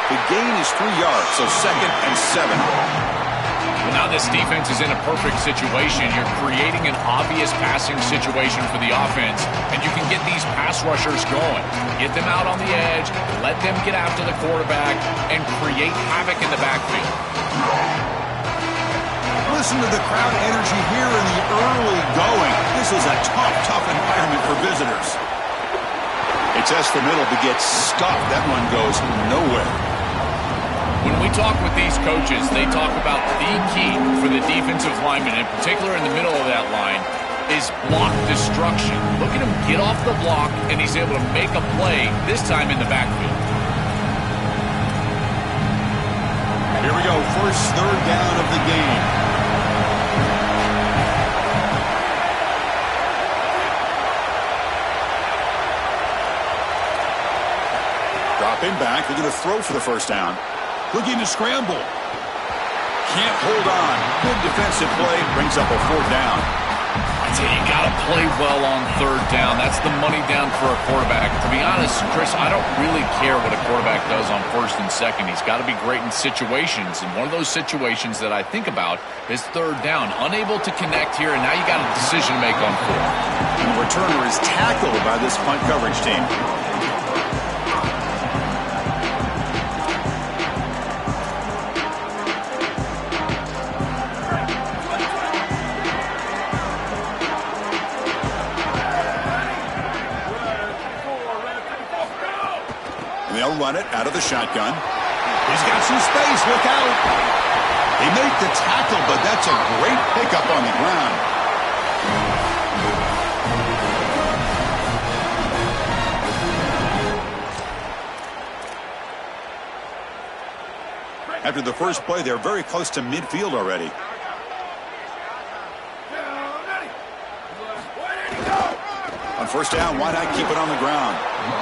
The gain is 3 yards, so 2nd and 7. Well, now this defense is in a perfect situation. You're creating an obvious passing situation for the offense, and you can get these pass rushers going. Get them out on the edge, let them get after the quarterback, and create havoc in the backfield. Listen to the crowd energy here in the early going. This is a tough environment for visitors. They test the middle to get stuffed. That one goes nowhere. When we talk with these coaches, they talk about the key for the defensive lineman, in particular in the middle of that line, is block destruction. Look at him get off the block, and he's able to make a play, this time in the backfield. Here we go, first third down of the game. Dropping back, they're going to throw for the first down. Looking to scramble. Can't hold on. Good defensive play, brings up a 4th down. I tell you, you got to play well on 3rd down. That's the money down for a quarterback. To be honest, Chris, I don't really care what a quarterback does on 1st and 2nd. He's got to be great in situations, and one of those situations that I think about is 3rd down. Unable to connect here, and now you got a decision to make on 4th. And the returner is tackled by this punt coverage team. They'll run it out of the shotgun. He's got some space. Look out. They make the tackle, but that's a great pickup on the ground. After the first play, they're very close to midfield already. On first down, why not keep it on the ground?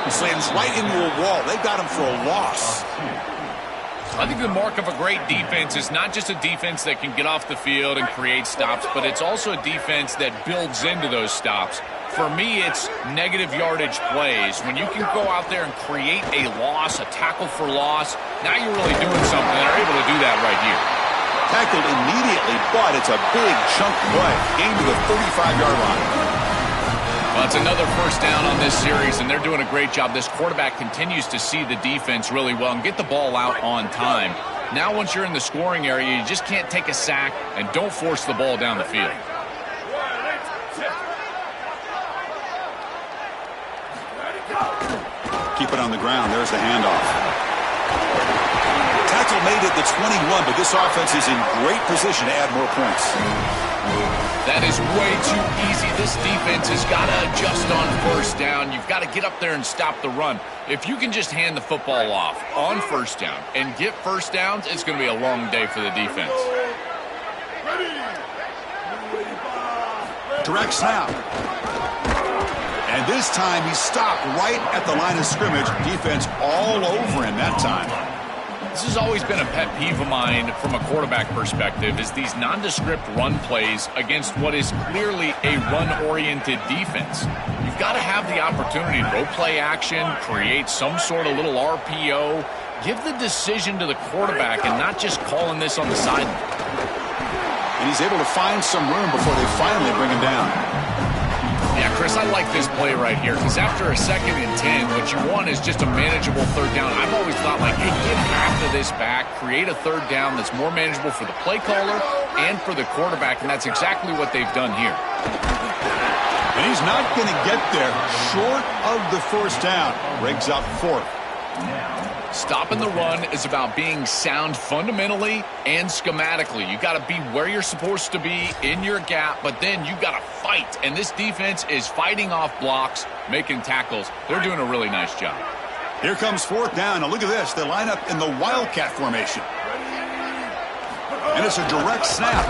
Slams right into a wall. They've got him for a loss. I think the mark of a great defense is not just a defense that can get off the field and create stops, but it's also a defense that builds into those stops. For me, it's negative yardage plays. When you can go out there and create a loss, a tackle for loss, now you're really doing something. They're able to do that right here. Tackled immediately, but it's a big chunk play. Gain to the 35-yard line. Well, it's another first down on this series, and they're doing a great job. This quarterback continues to see the defense really well and get the ball out on time. Now, once you're in the scoring area, you just can't take a sack and don't force the ball down the field. Keep it on the ground. There's the handoff. Tackle made at the 21, but this offense is in great position to add more points. That is way too easy. This defense has got to adjust on first down. You've got to get up there and stop the run. If you can just hand the football off on first down and get first downs, it's going to be a long day for the defense. Direct snap. And this time he stopped right at the line of scrimmage. Defense all over him that time. This has always been a pet peeve of mine from a quarterback perspective, is these nondescript run plays against what is clearly a run-oriented defense. You've got to have the opportunity to go play action, create some sort of little RPO, give the decision to the quarterback and not just calling this on the sideline. And he's able to find some room before they finally bring him down. Yeah, Chris, I like this play right here because after a 2nd and 10, what you want is just a manageable third down. I've always thought, like, hey, get half of this back, create a third down that's more manageable for the play caller and for the quarterback, and that's exactly what they've done here. And he's not going to get there short of the first down. Brings up 4th. Stopping the run is about being sound fundamentally and schematically. You got to be where you're supposed to be in your gap, but then you got to fight. And this defense is fighting off blocks, making tackles. They're doing a really nice job. Here comes 4th down. Now look at this. They line up in the Wildcat formation. And it's a direct snap.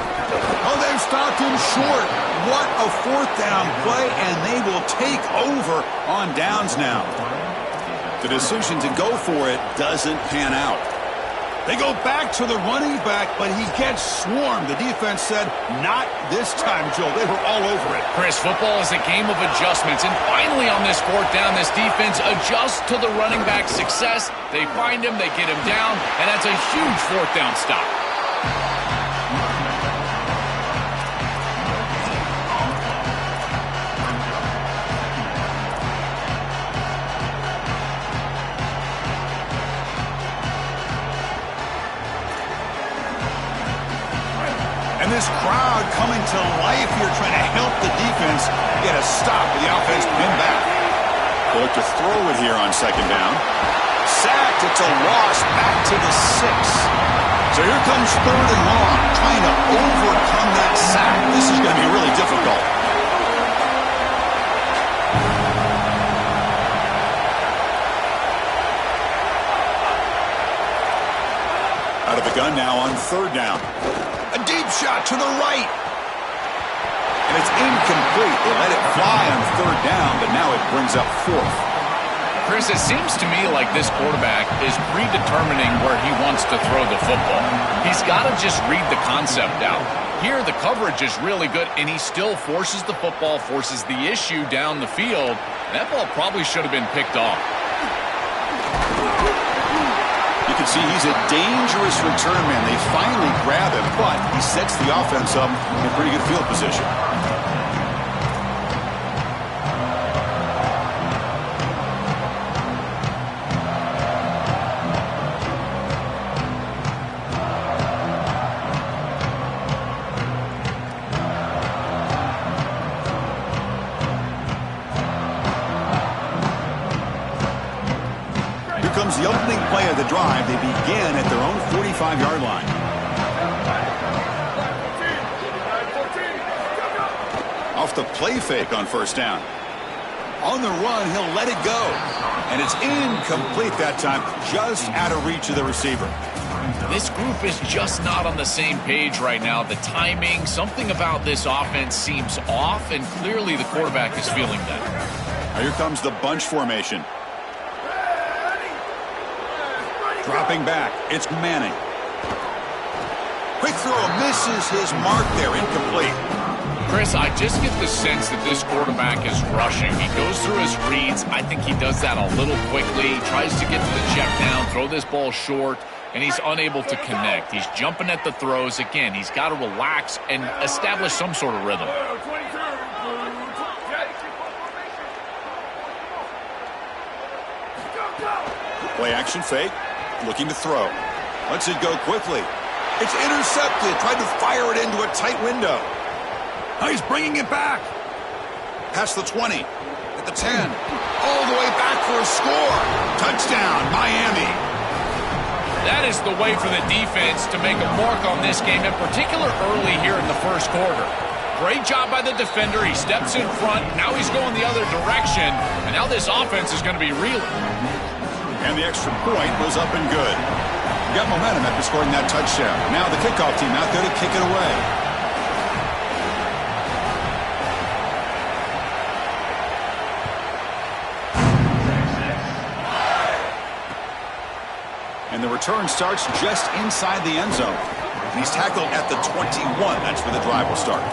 Oh, they've stopped him short. What a 4th down play, and they will take over on downs now. The decision to go for it doesn't pan out. They go back to the running back, but he gets swarmed. The defense said, not this time, Joe. They were all over it. Chris, football is a game of adjustments. And finally on this 4th down, this defense adjusts to the running back's success. They find him, they get him down, and that's a huge 4th down stop. And this crowd coming to life here, trying to help the defense get a stop with the offense pinned back. They look to throw it here on 2nd down. Sacked, it's a loss back to the 6. So here comes 3rd and long, trying to overcome that sack. This is going to be really difficult. Out of the gun now on 3rd down. A deep shot to the right. And it's incomplete. They let it fly on 3rd down, but now it brings up 4th. Chris, it seems to me like this quarterback is predetermining where he wants to throw the football. He's got to just read the concept out. Here, the coverage is really good, and he still forces the football, forces the issue down the field. That ball probably should have been picked off. You can see he's a dangerous return man. They finally grab him, but he sets the offense up in a pretty good field position. Here comes the of the drive, they begin at their own 45-yard line. Off the play fake on first down. On the run, he'll let it go. And it's incomplete that time, just out of reach of the receiver. This group is just not on the same page right now. The timing, something about this offense seems off, and clearly the quarterback is feeling that. Now here comes the bunch formation. Dropping back, it's Manning. Quick throw, misses his mark there, incomplete. Chris, I just get the sense that this quarterback is rushing. He goes through his reads. I think he does that a little quickly. He tries to get to the check down, throw this ball short, and he's unable to connect. He's jumping at the throws. Again, he's got to relax and establish some sort of rhythm. Play action fake, looking to throw. Lets it go quickly. It's intercepted, tried to fire it into a tight window. Now he's bringing it back. Past the 20, at the 10, all the way back for a score. Touchdown, Miami. That is the way for the defense to make a mark on this game, in particular early here in the first quarter. Great job by the defender. He steps in front. Now he's going the other direction, and now this offense is going to be reeling. And the extra point was up and good. Got momentum after scoring that touchdown. Now the kickoff team out there to kick it away. And the return starts just inside the end zone. And he's tackled at the 21. That's where the drive will start.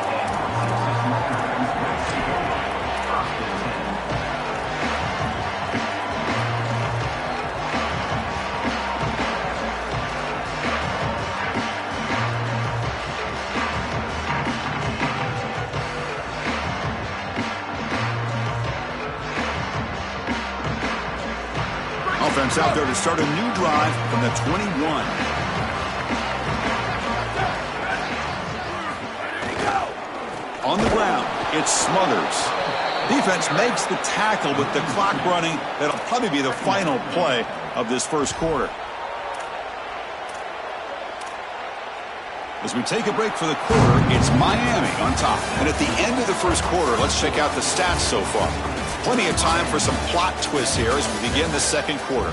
Offense out there to start a new drive from the 21. On the ground, it's Smothers. Defense makes the tackle with the clock running. That'll probably be the final play of this first quarter. As we take a break for the quarter, it's Miami on top. And at the end of the first quarter, let's check out the stats so far. Plenty of time for some plot twists here as we begin the second quarter.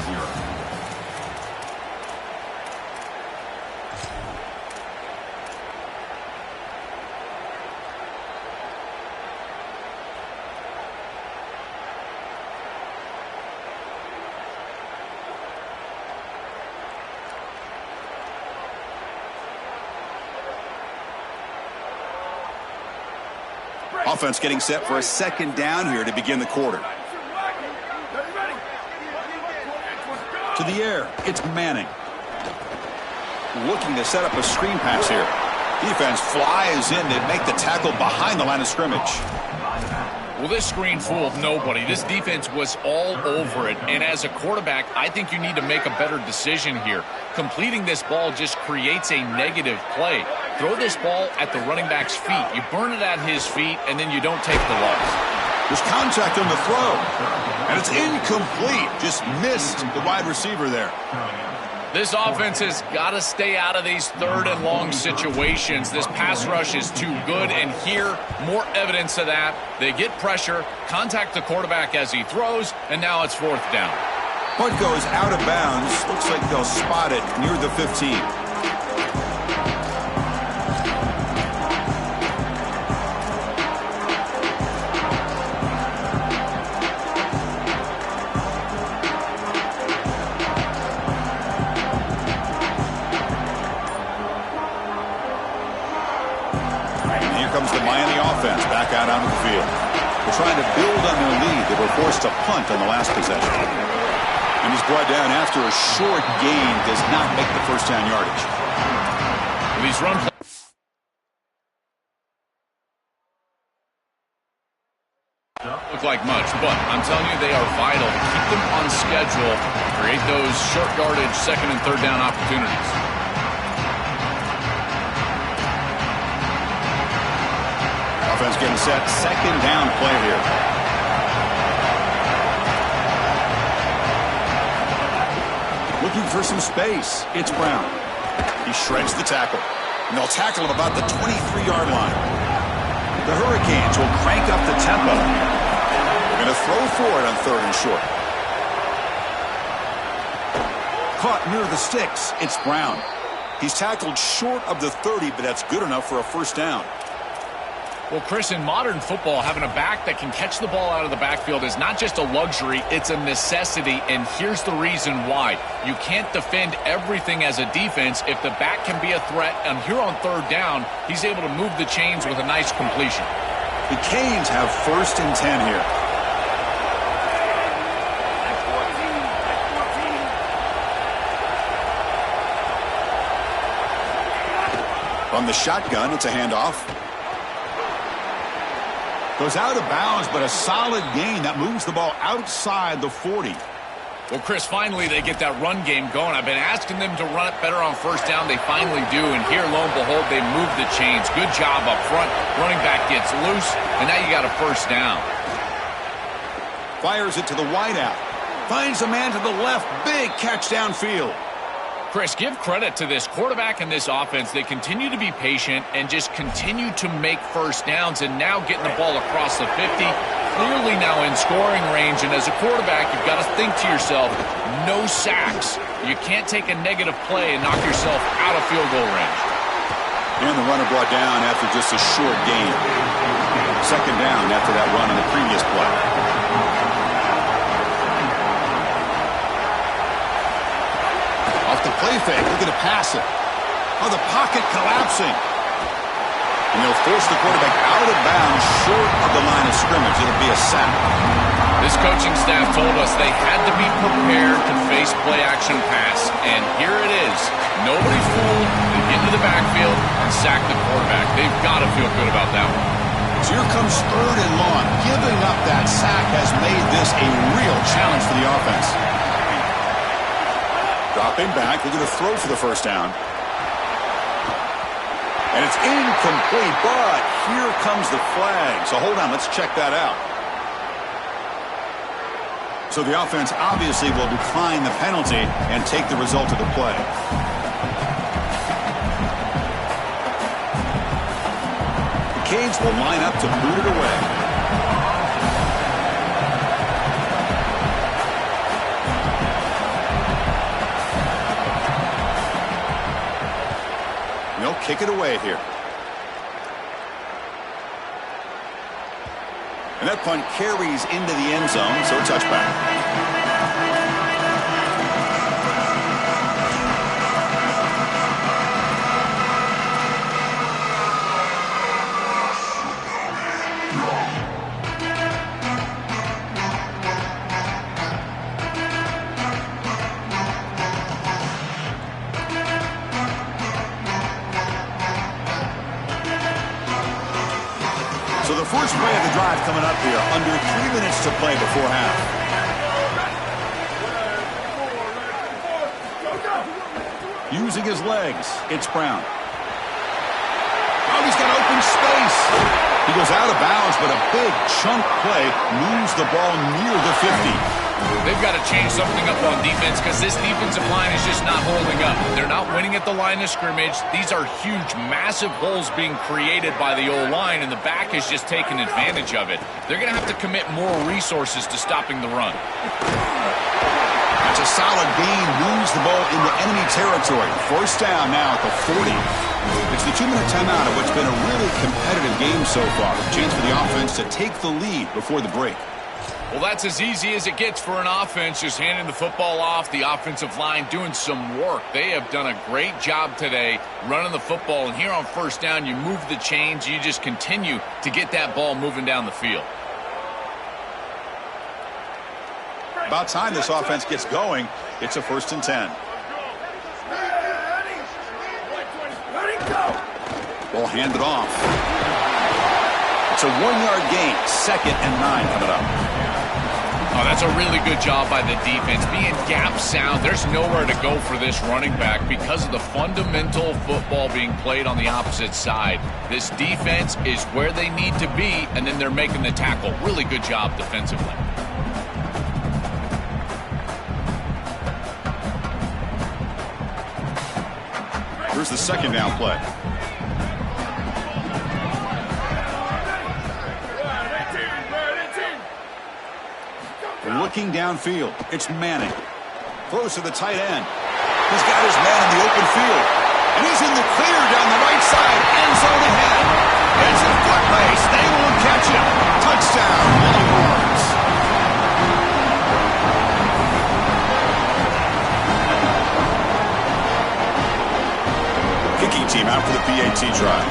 Offense getting set for a second down here to begin the quarter. To the air, it's Manning. Looking to set up a screen pass here. Defense flies in to make the tackle behind the line of scrimmage. Well, this screen fooled nobody. This defense was all over it. And as a quarterback, I think you need to make a better decision here. Completing this ball just creates a negative play. Throw this ball at the running back's feet. You burn it at his feet, and then you don't take the loss. There's contact on the throw. And it's incomplete. Just missed the wide receiver there. This offense has got to stay out of these third and long situations. This pass rush is too good, and here, more evidence of that. They get pressure, contact the quarterback as he throws, and now it's fourth down. Punt goes out of bounds. Looks like they'll spot it near the 15. Back out onto the field. They're trying to build on their lead. They were forced to punt on the last possession. And he's brought down after a short gain. Does not make the first down yardage. These run look like much, but I'm telling you, they are vital to keep them on schedule, create those short yardage second and third down opportunities. Offense getting set. Second down play here. looking for some space. It's Brown. He shreds the tackle. And they'll tackle him about the 23-yard line. The Hurricanes will crank up the tempo. They're going to throw for it on 3rd and short. Caught near the sticks. It's Brown. He's tackled short of the 30, but that's good enough for a first down. Well, Chris, in modern football, having a back that can catch the ball out of the backfield is not just a luxury, it's a necessity, and here's the reason why. You can't defend everything as a defense if the back can be a threat, and here on 3rd down, he's able to move the chains with a nice completion. The Canes have 1st and 10 here. From the shotgun, it's a handoff. Goes out of bounds, but a solid gain that moves the ball outside the 40. Well, Chris, finally they get that run game going. I've been asking them to run it better on 1st down. They finally do, and here, lo and behold, they move the chains. Good job up front. Running back gets loose, and now you got a 1st down. Fires it to the wideout. Finds a man to the left. Big catch downfield. Chris, give credit to this quarterback and this offense. They continue to be patient and just continue to make 1st downs, and now getting the ball across the 50, clearly now in scoring range. And as a quarterback, you've got to think to yourself, no sacks. You can't take a negative play and knock yourself out of field goal range. And the runner brought down after just a short gain. 2nd down after that run on the previous play. Off the play fake, looking to pass it. Oh, the pocket collapsing. And they'll force the quarterback out of bounds short of the line of scrimmage. It'll be a sack. This coaching staff told us they had to be prepared to face play-action pass. And here it is. Nobody fooled. They get into the backfield and sack the quarterback. They've got to feel good about that one. So here comes 3rd and long. Giving up that sack has made this a real challenge for the offense. Dropping back, they're going to throw for the 1st down. And it's incomplete, but here comes the flag. So hold on, let's check that out. So the offense obviously will decline the penalty and take the result of the play. The Canes will line up to boot it away. They'll kick it away here. And that punt carries into the end zone, so a touchback. So the first play of the drive coming up here, under 3 minutes to play before half. Using his legs, it's Brown. Oh, he's got open space. He goes out of bounds, but a big chunk play moves the ball near the 50. They've got to change something up on defense because this defensive line is just not holding up. They're not winning at the line of scrimmage. These are huge, massive holes being created by the O-line, and the back is just taking advantage of it. They're going to have to commit more resources to stopping the run. That's a solid gain, moves the ball into enemy territory. 1st down now at the 40. It's the 2-minute timeout of what's been a really competitive game so far. A chance for the offense to take the lead before the break. Well, that's as easy as it gets for an offense, just handing the football off, the offensive line doing some work. They have done a great job today running the football, and here on 1st down, you move the chains, you just continue to get that ball moving down the field. About time this offense gets going. It's a 1st and 10. Ball handed off. It's a 1-yard gain. 2nd and 9 coming up. Oh, that's a really good job by the defense. Being gap sound, there's nowhere to go for this running back because of the fundamental football being played on the opposite side. This defense is where they need to be, and then they're making the tackle. Really good job defensively. Here's the second down play. Looking downfield, it's Manning. Throws to the tight end. He's got his man in the open field. And he's in the clear down the right side. End zone ahead. It's a foot race. They won't catch him. Touchdown, Longhorns. Kicking team out for the PAT try.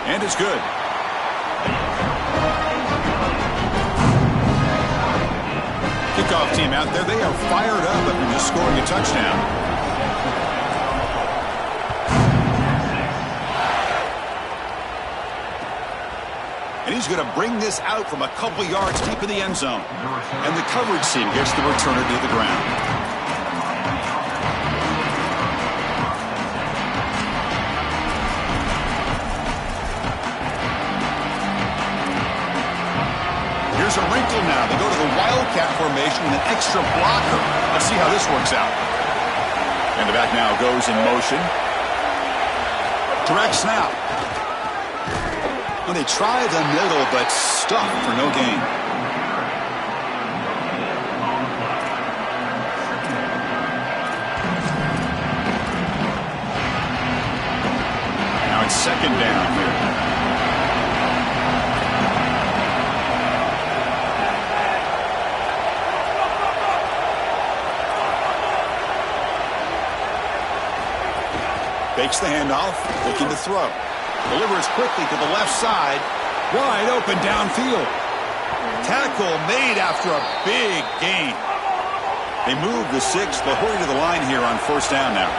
And it's good. Kickoff team out there. They are fired up after just scoring a touchdown. And he's going to bring this out from a couple yards deep in the end zone. And the coverage team gets the returner to the ground. Here's a wrinkle now. They go to the Wildcat formation with an extra blocker. Let's see how this works out. And the back now goes in motion. Direct snap. Well, they try the middle, but stuffed for no gain. Now it's second down here. Fakes the handoff, looking to throw. Delivers quickly to the left side. Wide open downfield. Tackle made after a big gain. They move the 6th. They'll hurry to the line here on first down now.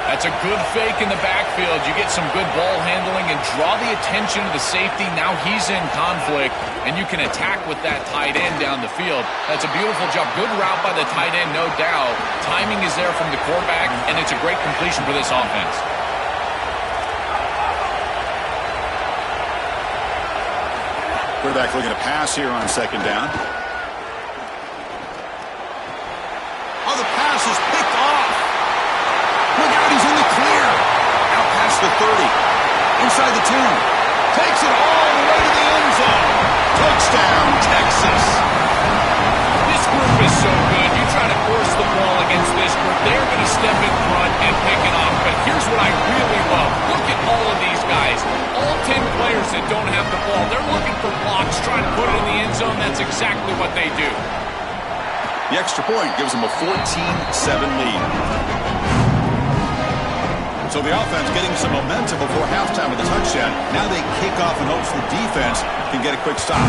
That's a good fake in the backfield. You get some good ball handling and draw the attention of the safety. Now he's in conflict, and you can attack with that tight end down the field. That's a beautiful job. Good route by the tight end, no doubt. Timing is there from the quarterback, and it's a great completion for this offense. Quarterback looking to pass here on second down. Oh, the pass is picked off. Look out, he's in the clear. Out past the 30. Inside the 10. Takes it all the way to the end zone. Touchdown, Texas. This group is so good. You try to force the ball against this group, they're going to step in front and pick it off. But here's what I really love. Look at all of these guys. All 10 players that don't have the ball. They're looking for blocks, trying to put it in the end zone. That's exactly what they do. The extra point gives them a 14-7 lead. So the offense getting some momentum before halftime with a touchdown. Now they kick off in hopes the defense can get a quick stop.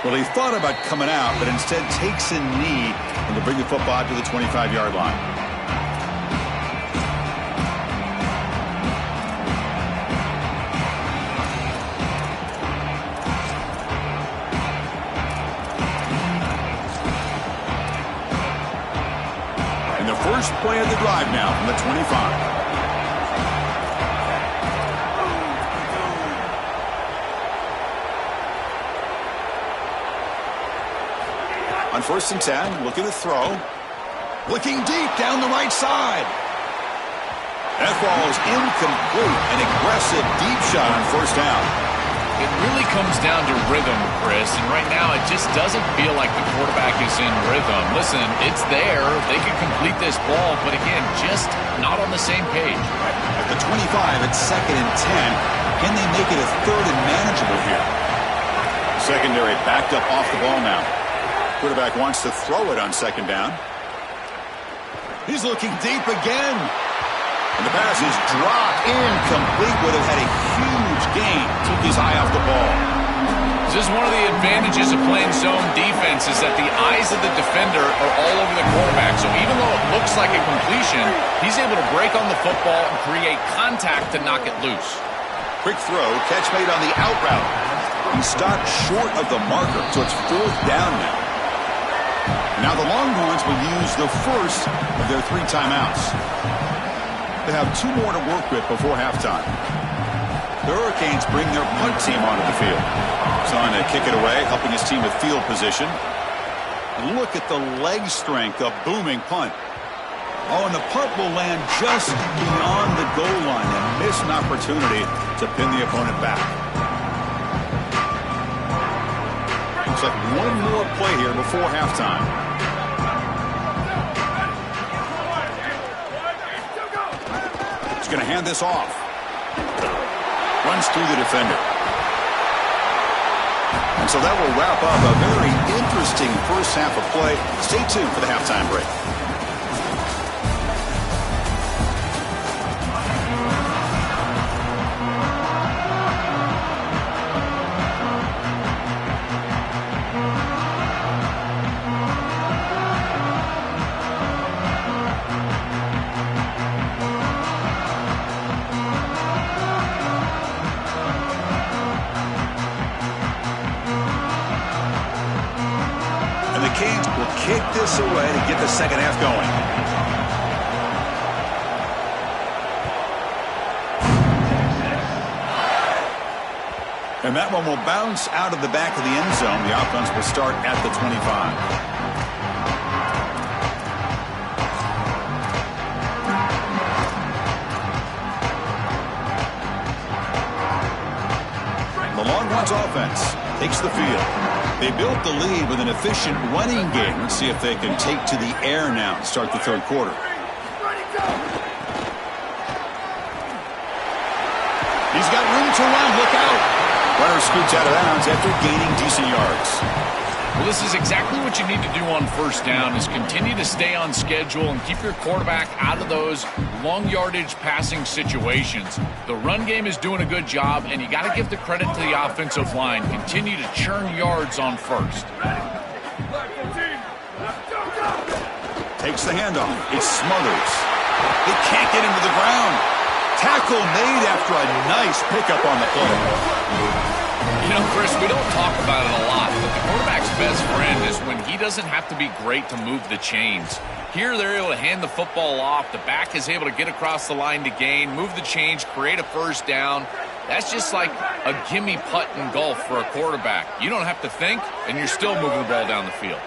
Well, he thought about coming out, but instead takes a knee and to bring the football to the 25-yard line. And the first play of the drive now from the 25. On 1st and 10, looking to throw. Looking deep down the right side. That ball is incomplete. An aggressive deep shot on first down. It really comes down to rhythm, Chris, and right now it just doesn't feel like the quarterback is in rhythm. Listen, it's there. They can complete this ball, but again, just not on the same page. At the 25, it's 2nd and 10. Can they make it a 3rd and manageable here? Secondary backed up off the ball now. Quarterback wants to throw it on 2nd down. He's looking deep again. And the pass is dropped incomplete. Would have had a huge gain. Took his eye off the ball. This is one of the advantages of playing zone defense is that the eyes of the defender are all over the quarterback. So even though it looks like a completion, he's able to break on the football and create contact to knock it loose. Quick throw. Catch made on the out route. He stopped short of the marker, so it's 4th down now. Now the Longhorns will use the first of their 3 timeouts. They have 2 more to work with before halftime. The Hurricanes bring their punt team onto the field. Son to kick it away, helping his team with field position. Look at the leg strength, a booming punt. Oh, and the punt will land just beyond the goal line and miss an opportunity to pin the opponent back. Looks like one more play here before halftime. He's going to hand this off. Runs through the defender. And so that will wrap up a very interesting first half of play. Stay tuned for the halftime break. Kick this away to get the second half going. And that one will bounce out of the back of the end zone. The offense will start at the 25. The Longhorns offense takes the field. They built the lead with an efficient running game. Let's see if they can take to the air now to start the third quarter. He's got room to run. Look out. Runner scoots out of bounds after gaining decent yards. Well, this is exactly what you need to do on first down is continue to stay on schedule and keep your quarterback out of those long yardage passing situations. The run game is doing a good job, and you got to give the credit to the offensive line. Continue to churn yards on first. Takes the handoff. It smothers. They can't get him to the ground. Tackle made after a nice pickup on the play. You know, Chris, we don't talk about it a lot, but the quarterback's best friend is when he doesn't have to be great to move the chains. Here, they're able to hand the football off. The back is able to get across the line to gain, move the chains, create a first down. That's just like a gimme putt in golf for a quarterback. You don't have to think, and you're still moving the ball down the field.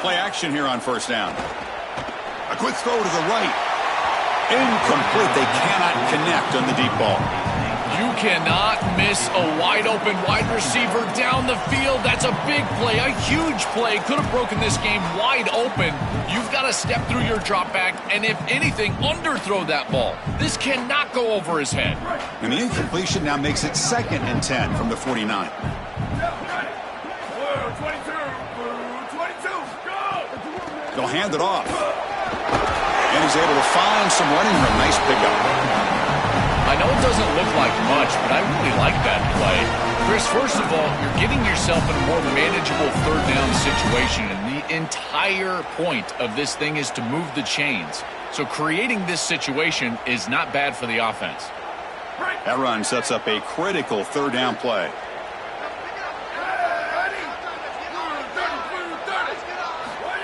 Play action here on first down. A quick throw to the right. Incomplete. They cannot connect on the deep ball. You cannot miss a wide-open wide receiver down the field. That's a big play, a huge play. Could have broken this game wide open. You've got to step through your drop back and, if anything, underthrow that ball. This cannot go over his head. And the incompletion now makes it 2nd and 10 from the 49. They'll hand it off. And he's able to find some running room. Nice pickup. I know it doesn't look like much, but I really like that play. Chris, first of all, you're getting yourself in a more manageable third down situation, and the entire point of this thing is to move the chains. So creating this situation is not bad for the offense. That run sets up a critical third down play.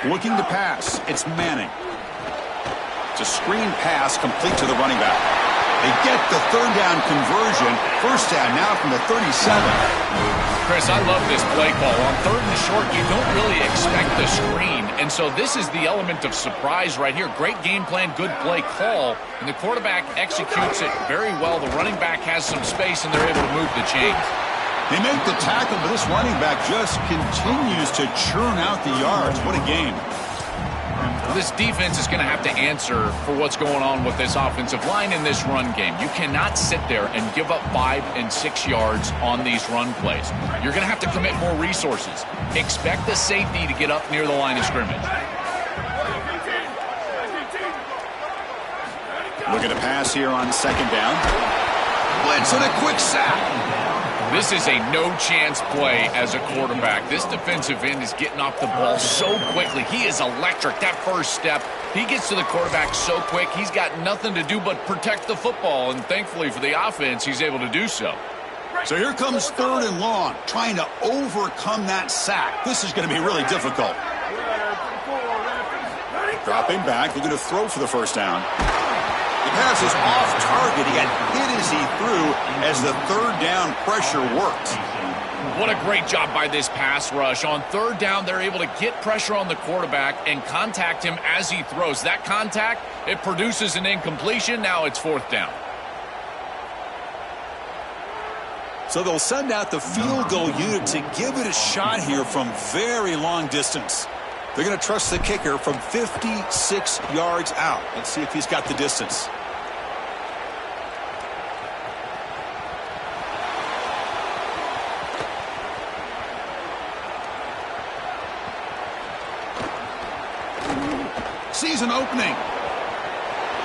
Looking to pass. It's Manning. It's a screen pass complete to the running back. They get the third down conversion. First down now from the 37. Chris, I love this play call. On third and short, you don't really expect the screen. And so this is the element of surprise right here. Great game plan, good play call. And the quarterback executes it very well. The running back has some space, and they're able to move the chains. They make the tackle, but this running back just continues to churn out the yards. What a game. This defense is going to have to answer for what's going on with this offensive line in this run game. You cannot sit there and give up 5 and 6 yards on these run plays. You're going to have to commit more resources. Expect the safety to get up near the line of scrimmage. Look at a pass here on second down. Blitz and a quick sack. This is a no-chance play as a quarterback. This defensive end is getting off the ball so quickly. He is electric. That first step, he gets to the quarterback so quick, he's got nothing to do but protect the football. And thankfully for the offense, he's able to do so. So here comes third and long, trying to overcome that sack. This is going to be really difficult. Dropping back, looking to throw for the first down. The pass is off target. He got hit as he threw as the third down pressure worked. What a great job by this pass rush. On third down, they're able to get pressure on the quarterback and contact him as he throws. That contact, it produces an incompletion. Now it's fourth down. So they'll send out the field goal unit to give it a shot here from very long distance. They're going to trust the kicker from 56 yards out. Let's see if he's got the distance. Sees an opening.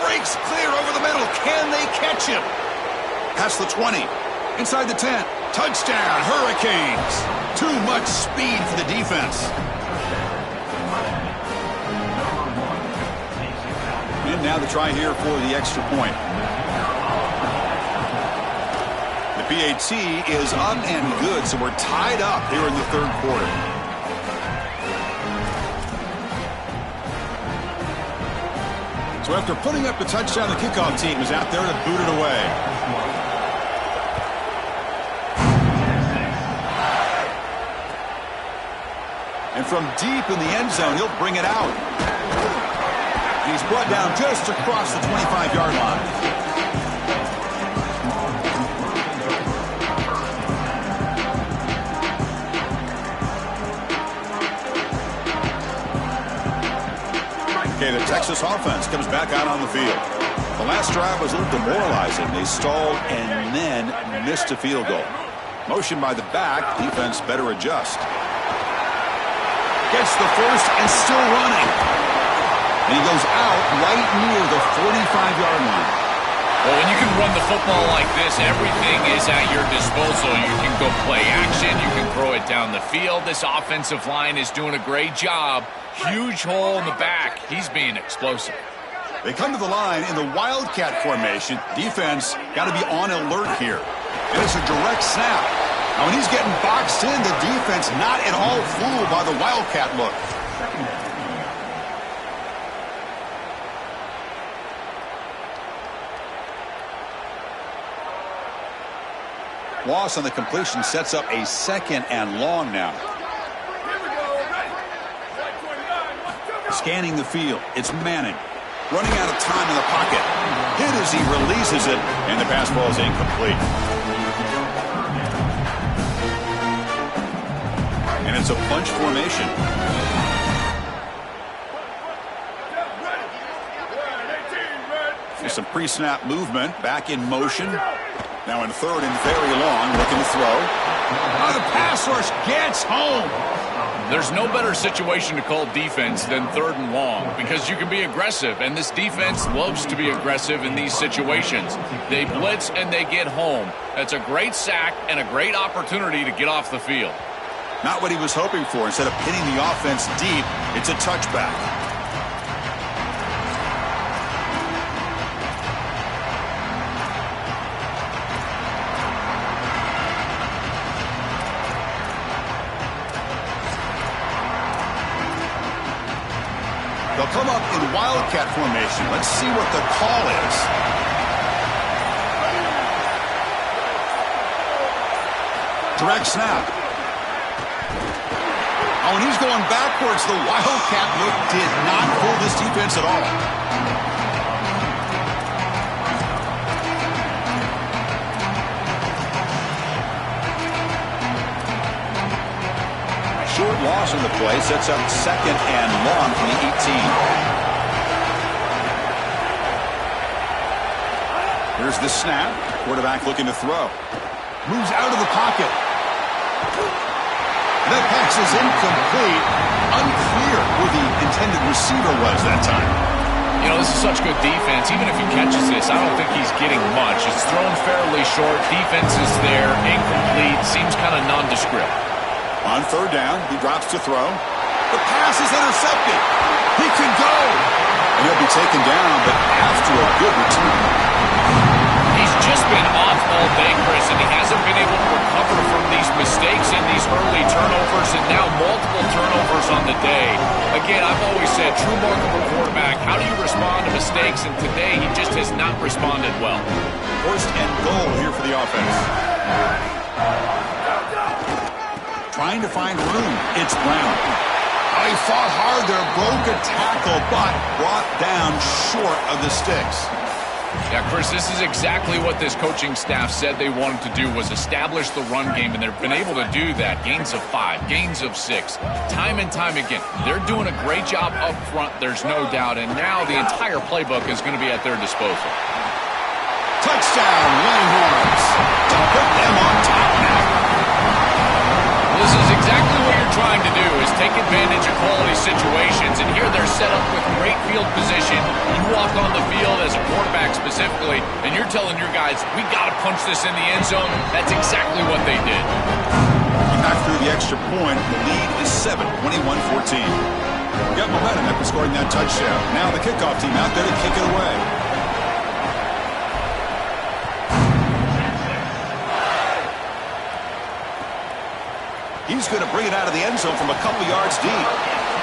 Breaks clear over the middle. Can they catch him? Past the 20. Inside the 10. Touchdown, Hurricanes. Too much speed for the defense. And now the try here for the extra point. The PAT is up and good, so we're tied up here in the third quarter. So after putting up the touchdown, the kickoff team is out there to boot it away. And from deep in the end zone, he'll bring it out. He's brought down just across the 25-yard line. Okay, the Texas offense comes back out on the field. The last drive was a little demoralizing. They stalled and then missed a field goal. Motion by the back. Defense better adjust. Gets the first and still running. And he goes out right near the 45-yard line. Well, when you can run the football like this, everything is at your disposal. You can go play action. You can throw it down the field. This offensive line is doing a great job. Huge hole in the back. He's being explosive. They come to the line in the Wildcat formation. Defense got to be on alert here. And it's a direct snap. Now, when he's getting boxed in, the defense not at all fooled by the Wildcat look. Loss on the completion sets up a second and long now. Scanning the field, it's Manning. Running out of time in the pocket. Hit as he releases it, and the pass ball is incomplete. And it's a bunch formation. There's some pre-snap movement, back in motion. Now in third and very long, looking to throw. Oh, the pass rush gets home. There's no better situation to call defense than third and long because you can be aggressive, and this defense loves to be aggressive in these situations. They blitz and they get home. That's a great sack and a great opportunity to get off the field. Not what he was hoping for. Instead of pinning the offense deep, it's a touchback. They'll come up in Wildcat formation. Let's see what the call is. Direct snap. Oh, and he's going backwards. The Wildcat look did not fool this defense at all. Short loss in the play sets up second and long from the 18. Here's the snap. Quarterback looking to throw. Moves out of the pocket. That pass is incomplete. Unclear who the intended receiver was that time. You know, this is such good defense. Even if he catches this, I don't think he's getting much. It's thrown fairly short. Defense is there. Incomplete. Seems kind of nondescript. On third down, he drops to throw. The pass is intercepted. He can go. And he'll be taken down, but after a good return. He's just been off all day, Chris, and he hasn't been able to recover from these mistakes and these early turnovers, and now multiple turnovers on the day. Again, I've always said, true mark of a quarterback, how do you respond to mistakes? And today, he just has not responded well. First and goal here for the offense. trying to find room. It's Brown. Oh, he fought hard there, broke a tackle, but brought down short of the sticks. Yeah, Chris, this is exactly what this coaching staff said they wanted to do, was establish the run game, and they've been able to do that. Gains of 5, gains of 6, time and time again. They're doing a great job up front, there's no doubt, and now the entire playbook is going to be at their disposal. Touchdown, Longhorns, to put them on top now. This is exactly what you're trying to do, is take advantage of quality situations, and here they're set up with great field position. You walk on the field as a quarterback specifically, and you're telling your guys, we got to punch this in the end zone. That's exactly what they did. Back through the extra point, the lead is 7, 21-14. Got momentum after scoring that touchdown. Now the kickoff team out there to kick it away. He's going to bring it out of the end zone from a couple yards deep.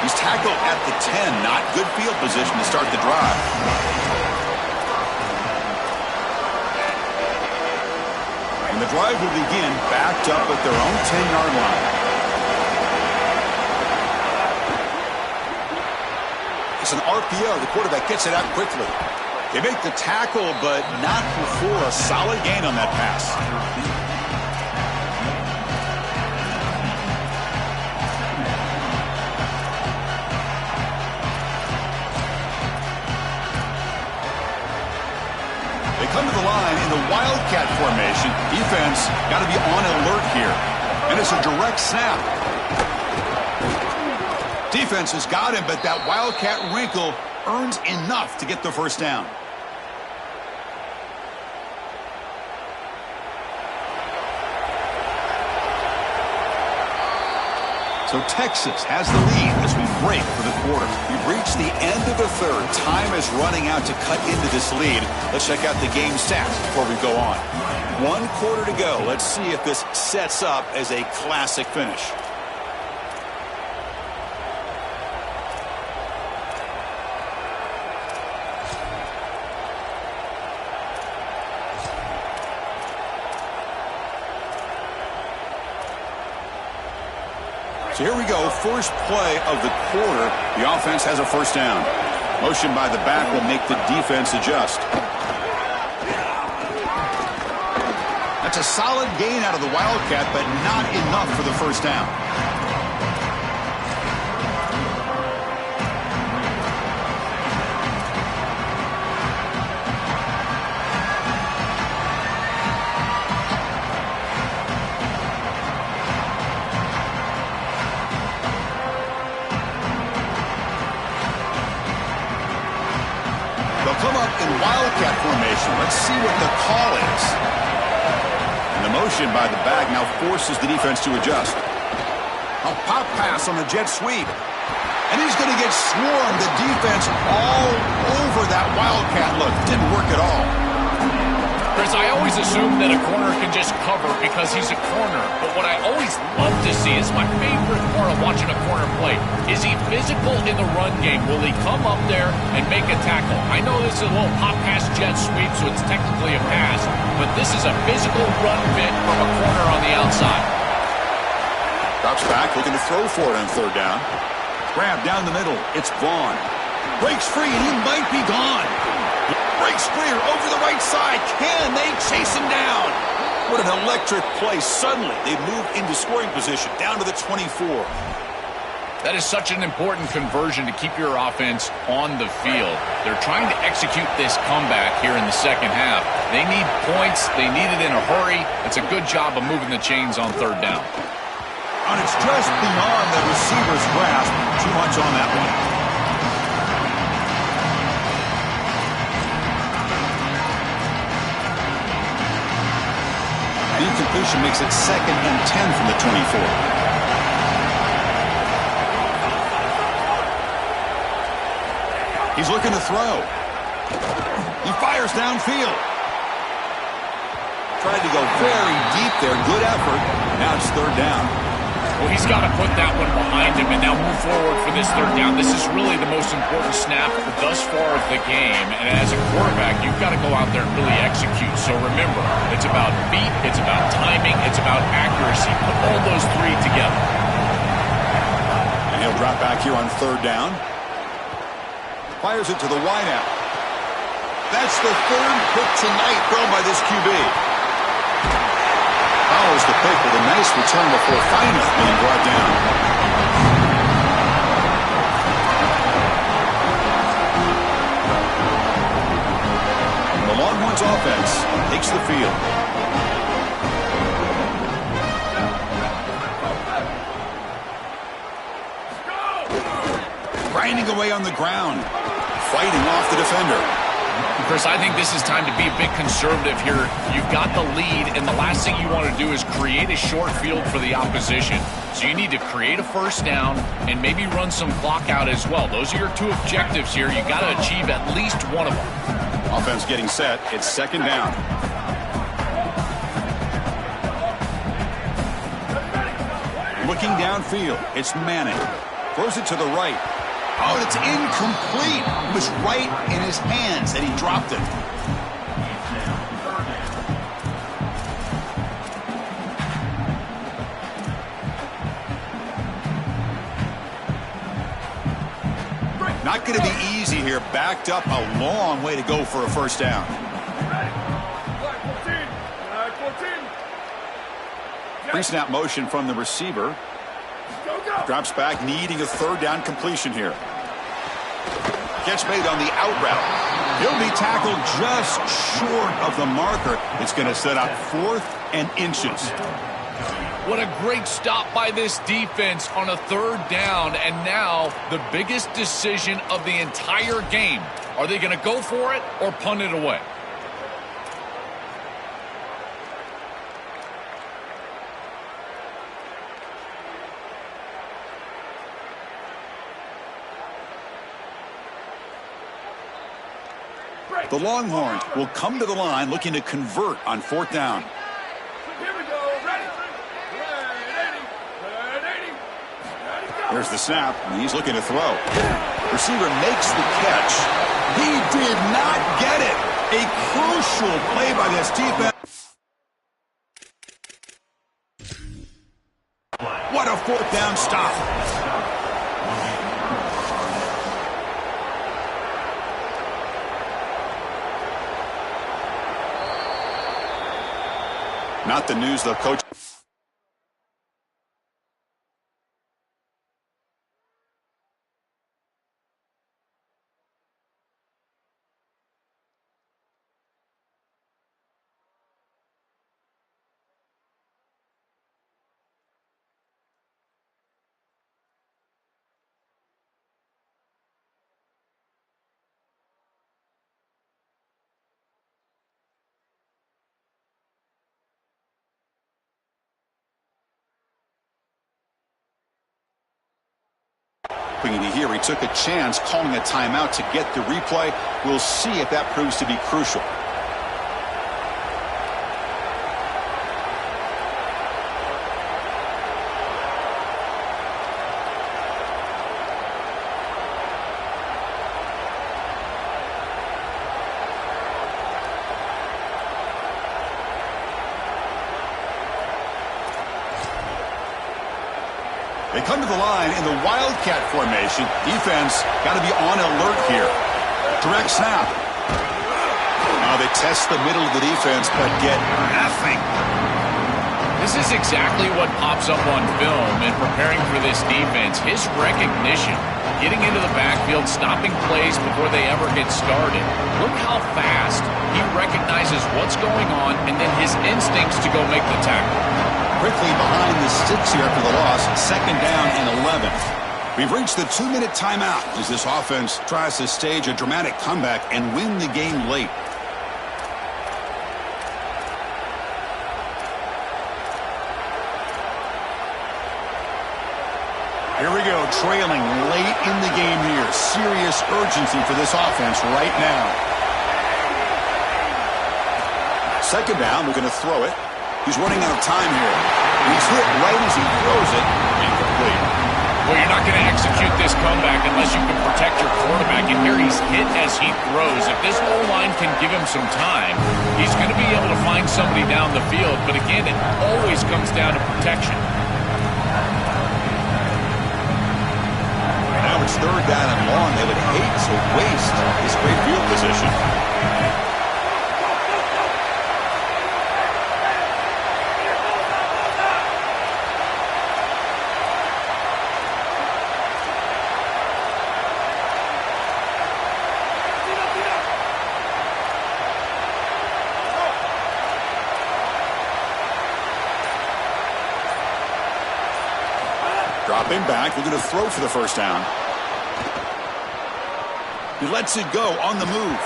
He's tackled at the 10. Not good field position to start the drive. And the drive will begin backed up at their own 10-yard line. It's an RPO. The quarterback gets it out quickly. They make the tackle, but not before a solid gain on that pass. Come to the line in the Wildcat formation. Defense got to be on alert here. And it's a direct snap. Defense has got him, but that Wildcat wrinkle earns enough to get the first down. So Texas has the lead as we break for the quarter. We've reached the end of the third. Time is running out to cut into this lead. Let's check out the game stats before we go on. 1 quarter to go. Let's see if this sets up as a classic finish. So here we go, first play of the quarter. The offense has a first down. Motion by the back will make the defense adjust. That's a solid gain out of the Wildcat, but not enough for the first down. Come up in Wildcat formation. Let's see what the call is. And the motion by the back now forces the defense to adjust. A pop pass on the jet sweep. And he's going to get swarmed. The defense all over that Wildcat look. Didn't work at all. Chris, I always assume that a corner can just cover because he's a corner. But what I always love to see is my favorite part of watching a corner play. Is he physical in the run game? Will he come up there and make a tackle? I know this is a little pop pass jet sweep, so it's technically a pass. But this is a physical run fit from a corner on the outside. Drops back, looking to throw for it on third down. Grab down the middle. It's Vaughn. Breaks free, and he might be gone. Breaks clear over the right side. Can they chase him down? What an electric play. Suddenly, they move into scoring position, down to the 24. That is such an important conversion to keep your offense on the field. They're trying to execute this comeback here in the second half. They need points. They need it in a hurry. It's a good job of moving the chains on third down. And it's just beyond the receiver's grasp. Too much on that one. Incompletion makes it 2nd and 10 from the 24. He's looking to throw. He fires downfield. Tried to go very deep there. Good effort. Now it's third down. Well, he's got to put that one behind him and now move forward for this third down. This is really the most important snap thus far of the game. And as a quarterback, you've got to go out there and really execute. So remember, it's about beat, it's about timing, it's about accuracy. Put all those three together. And he'll drop back here on third down. Fires it to the wideout. That's the third pick tonight thrown by this QB. Follows the pick with a nice return before finally being brought down. The Longhorns offense takes the field. Grinding away on the ground, fighting off the defender. Chris, I think this is time to be a bit conservative here. You've got the lead, and the last thing you want to do is create a short field for the opposition. So you need to create a first down and maybe run some clock out as well. Those are your two objectives here. You've got to achieve at least one of them. Offense getting set. It's second down. Looking downfield. It's Manning. Throws it to the right. Oh, and it's incomplete. It was right in his hands, and he dropped it. Not going to be easy here. Backed up a long way to go for a first down. Pre-snap motion from the receiver. Drops back, needing a third down completion here. Catch made on the out route. He'll be tackled just short of the marker. It's going to set up 4th and inches. What a great stop by this defense on a third down. And now the biggest decision of the entire game. Are they going to go for it or punt it away? The Longhorns will come to the line looking to convert on 4th down. There's the snap, and he's looking to throw. Receiver makes the catch. He did not get it. A crucial play by this defense. What a 4th down stop. Not the news, though, Coach. Here, he took a chance calling a timeout to get the replay. We'll see if that proves to be crucial. They come to the line in the Wildcat formation. Defense got to be on alert here. Direct snap. Now they test the middle of the defense, but get nothing. This is exactly what pops up on film in preparing for this defense. His recognition, getting into the backfield, stopping plays before they ever get started. Look how fast he recognizes what's going on and then his instincts to go make the tackle. Quickly behind the sticks here after the loss. Second down and 11. We've reached the 2-minute timeout as this offense tries to stage a dramatic comeback and win the game late. Here we go, trailing late in the game here. Serious urgency for this offense right now. Second down, we're going to throw it. He's running out of time here. He's hit right as he throws it, incomplete. Well, you're not going to execute this comeback unless you can protect your quarterback. And here he's hit as he throws. If this O-line can give him some time, he's going to be able to find somebody down the field. But again, it always comes down to protection. Now it's third down and long. They would hate to waste this great field position. Dropping back, looking to throw for the first down. He lets it go on the move.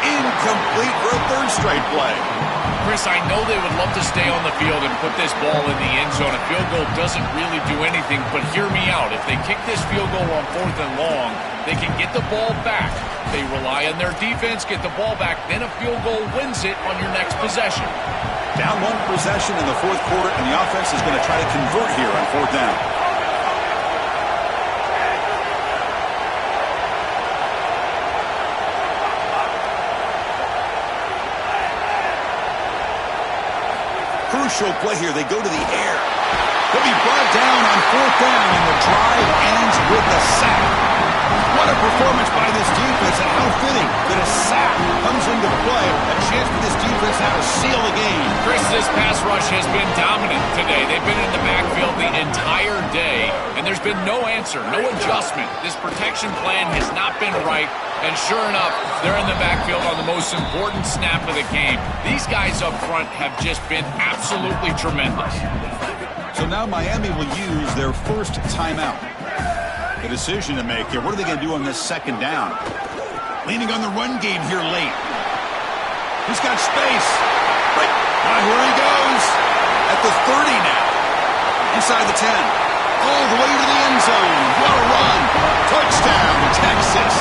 Incomplete for a third straight play. Chris, I know they would love to stay on the field and put this ball in the end zone. A field goal doesn't really do anything, but hear me out. If they kick this field goal on 4th and long, they can get the ball back. They rely on their defense, get the ball back, then a field goal wins it on your next possession. Down one possession in the fourth quarter, and the offense is going to try to convert here on 4th down. Crucial play here. They go to the air. He'll be brought down on 4th down, and the drive ends with a sack. What a performance by this defense, and how fitting that a sack comes into play. A chance for this defense now to seal the game. Chris, this pass rush has been dominant today. They've been in the backfield the entire day, and there's been no answer, no adjustment. This protection plan has not been right, and sure enough, they're in the backfield on the most important snap of the game. These guys up front have just been absolutely tremendous. So now Miami will use their first timeout. The decision to make here. What are they going to do on this second down? Leaning on the run game here late. He's got space. Right. Here he goes. At the 30 now. Inside the 10. All the way to the end zone. What a run. Touchdown, Texas.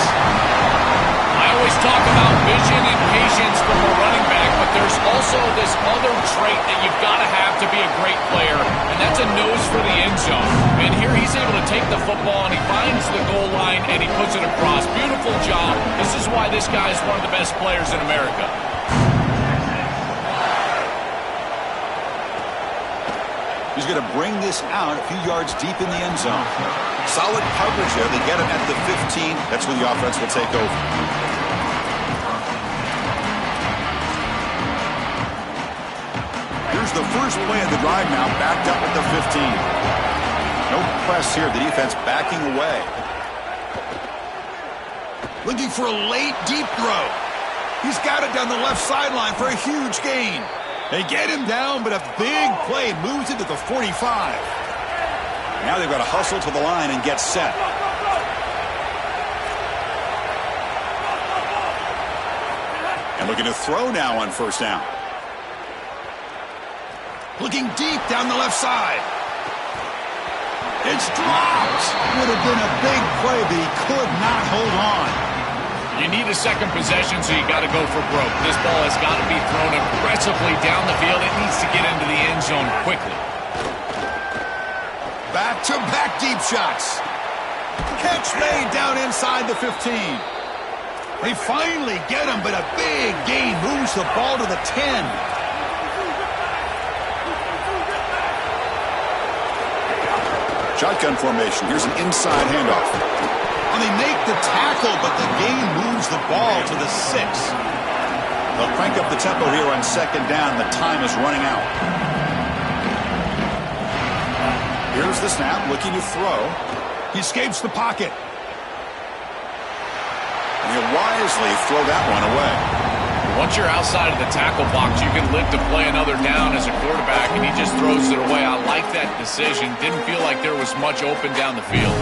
I always talk about vision and patience from a running back, but there's also this other trait that you've got to have to be a great player, and that's a nose for the end zone. And here he's able to take the football, and he finds the goal line, and he puts it across. Beautiful job. This is why this guy is one of the best players in America. He's going to bring this out a few yards deep in the end zone. Solid coverage there. They get him at the 15. That's where the offense will take over. Here's the first play of the drive now, backed up at the 15. No press here. The defense backing away. Looking for a late, deep throw. He's got it down the left sideline for a huge gain. They get him down, but a big play moves it to the 45. Now they've got to hustle to the line and get set. And looking to throw now on first down. Looking deep down the left side. It's dropped. Would have been a big play, but he could not hold on. You need a second possession, so you got to go for broke. This ball has got to be thrown aggressively down the field. It needs to get into the end zone quickly. Back-to-back deep shots. Catch made down inside the 15. They finally get him, but a big gain moves the ball to the 10. Shotgun formation. Here's an inside handoff. And they make the tackle, but the gain moves the ball to the 6. They'll crank up the tempo here on second down. The time is running out. Here's the snap, looking to throw. He escapes the pocket. And he'll wisely throw that one away. Once you're outside of the tackle box, you can live to play another down as a quarterback, and he just throws it away. I like that decision. Didn't feel like there was much open down the field.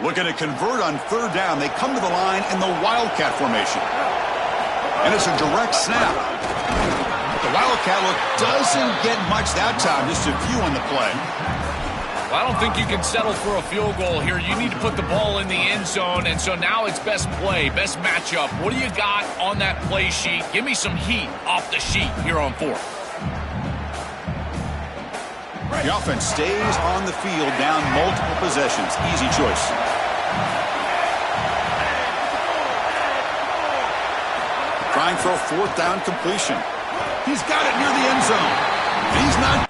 Looking to convert on third down. They come to the line in the Wildcat formation. And it's a direct snap. The Wildcat look doesn't get much that time, just a few on the play. Well, I don't think you can settle for a field goal here. You need to put the ball in the end zone, and so now it's best play, best matchup. What do you got on that play sheet? Give me some heat off the sheet here on fourth. The offense stays on the field, down multiple possessions. Easy choice. Trying for a fourth down completion. He's got it near the end zone. And he's not.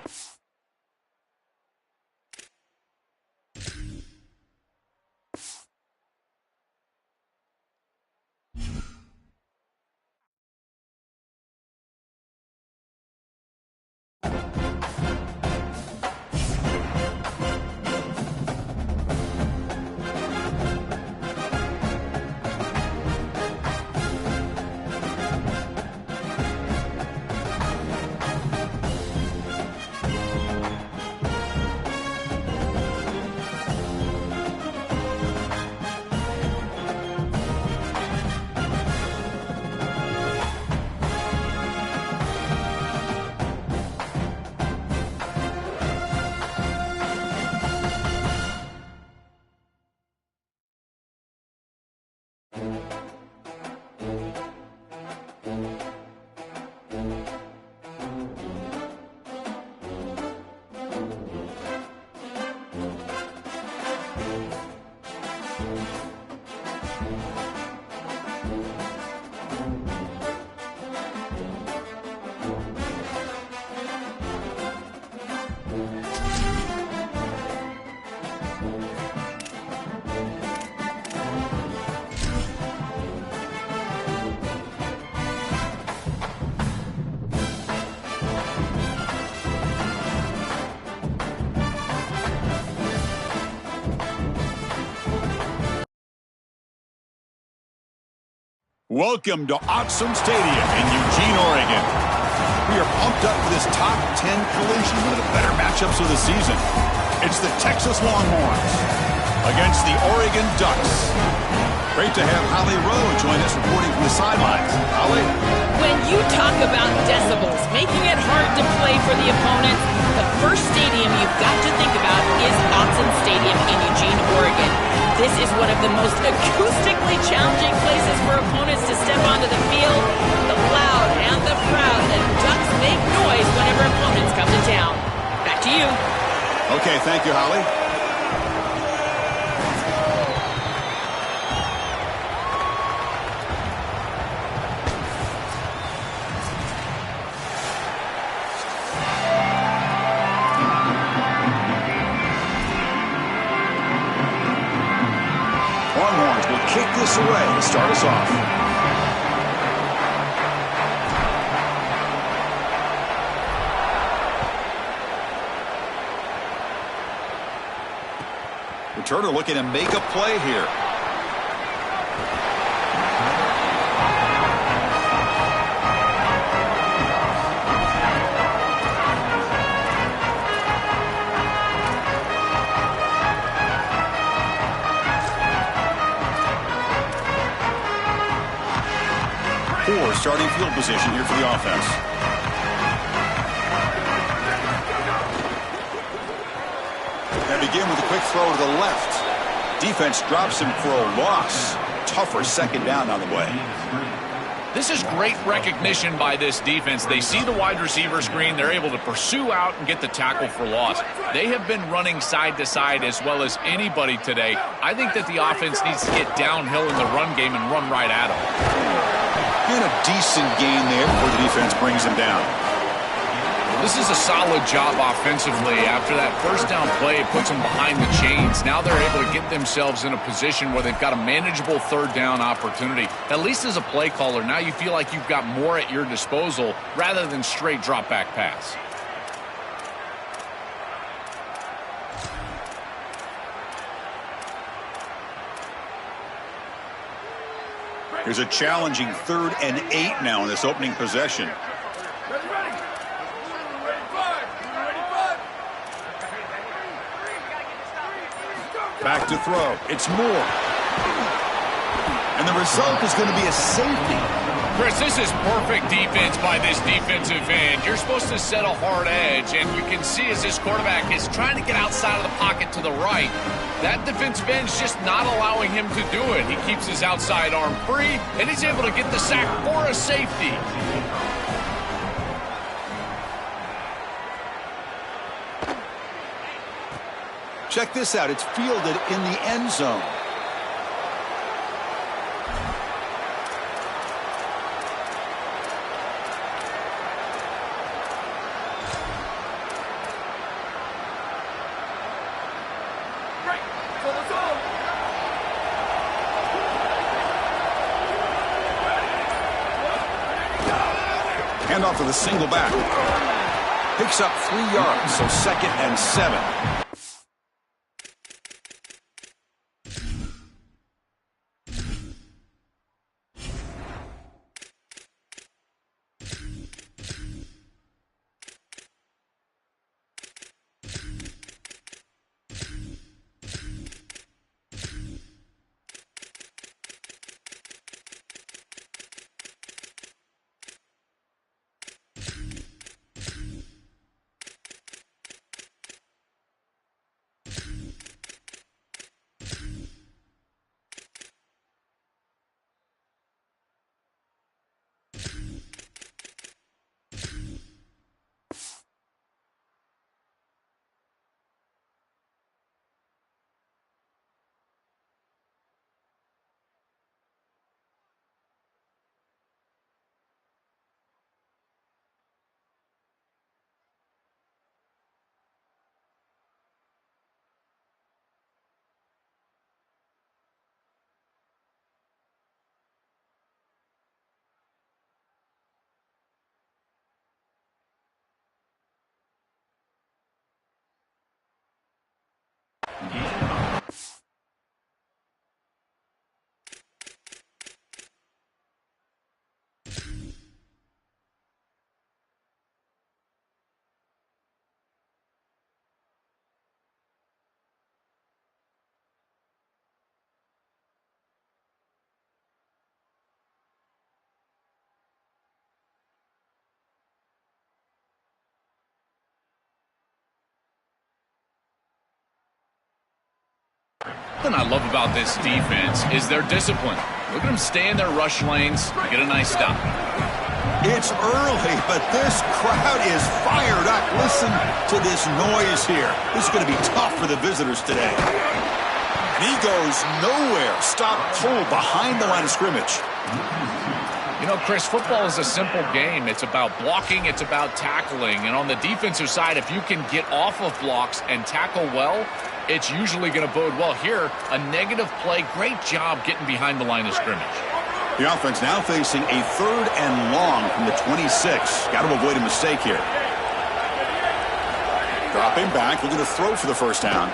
Welcome to Ncaa Stadium in Eugene, Oregon. We are pumped up for this top 10 collision, one of the better matchups of the season. It's the Texas Longhorns against the Oregon Ducks. Great to have Holly Rowe join us reporting from the sidelines. Holly? When you talk about decibels, making it hard to play for the opponents, the first stadium you've got to think about is Ncaa Stadium in Eugene, Oregon. This is one of the most acoustically challenging places for opponents to step onto the field. The loud and the proud, the Ducks make noise whenever opponents come to town. Back to you. Okay, thank you, Holly. Longhorns will kick this away to start us off. Returner looking to make a play here. Poor starting field position here for the offense. They begin with a quick throw to the left. Defense drops him for a loss. Tougher second down on the way. This is great recognition by this defense. They see the wide receiver screen. They're able to pursue out and get the tackle for loss. They have been running side to side as well as anybody today. I think that the offense needs to get downhill in the run game and run right at them. And a decent gain there before the defense brings him down. This is a solid job offensively. After that first down play, it puts them behind the chains. Now they're able to get themselves in a position where they've got a manageable third down opportunity. At least as a play caller, now you feel like you've got more at your disposal rather than straight drop back pass. Here's a challenging 3rd and 8 now in this opening possession. Back to throw. It's Moore. And the result is going to be a safety. Chris, this is perfect defense by this defensive end. You're supposed to set a hard edge, and you can see as this quarterback is trying to get outside of the pocket to the right, that defensive end is just not allowing him to do it. He keeps his outside arm free, and he's able to get the sack for a safety. Check this out. It's fielded in the end zone. Hand off to the single back. Picks up 3 yards, so 2nd and 7. What I love about this defense is their discipline. Look at them stay in their rush lanes, get a nice stop. It's early, but this crowd is fired up. Listen to this noise here. This is going to be tough for the visitors today. And he goes nowhere. Stop pull behind the line of scrimmage. You know, Chris, football is a simple game. It's about blocking, it's about tackling. And on the defensive side, if you can get off of blocks and tackle well, it's usually going to bode well. Here, a negative play. Great job getting behind the line of scrimmage. The offense now facing a 3rd and long from the 26. Got to avoid a mistake here. Dropping back, looking to throw for the first down.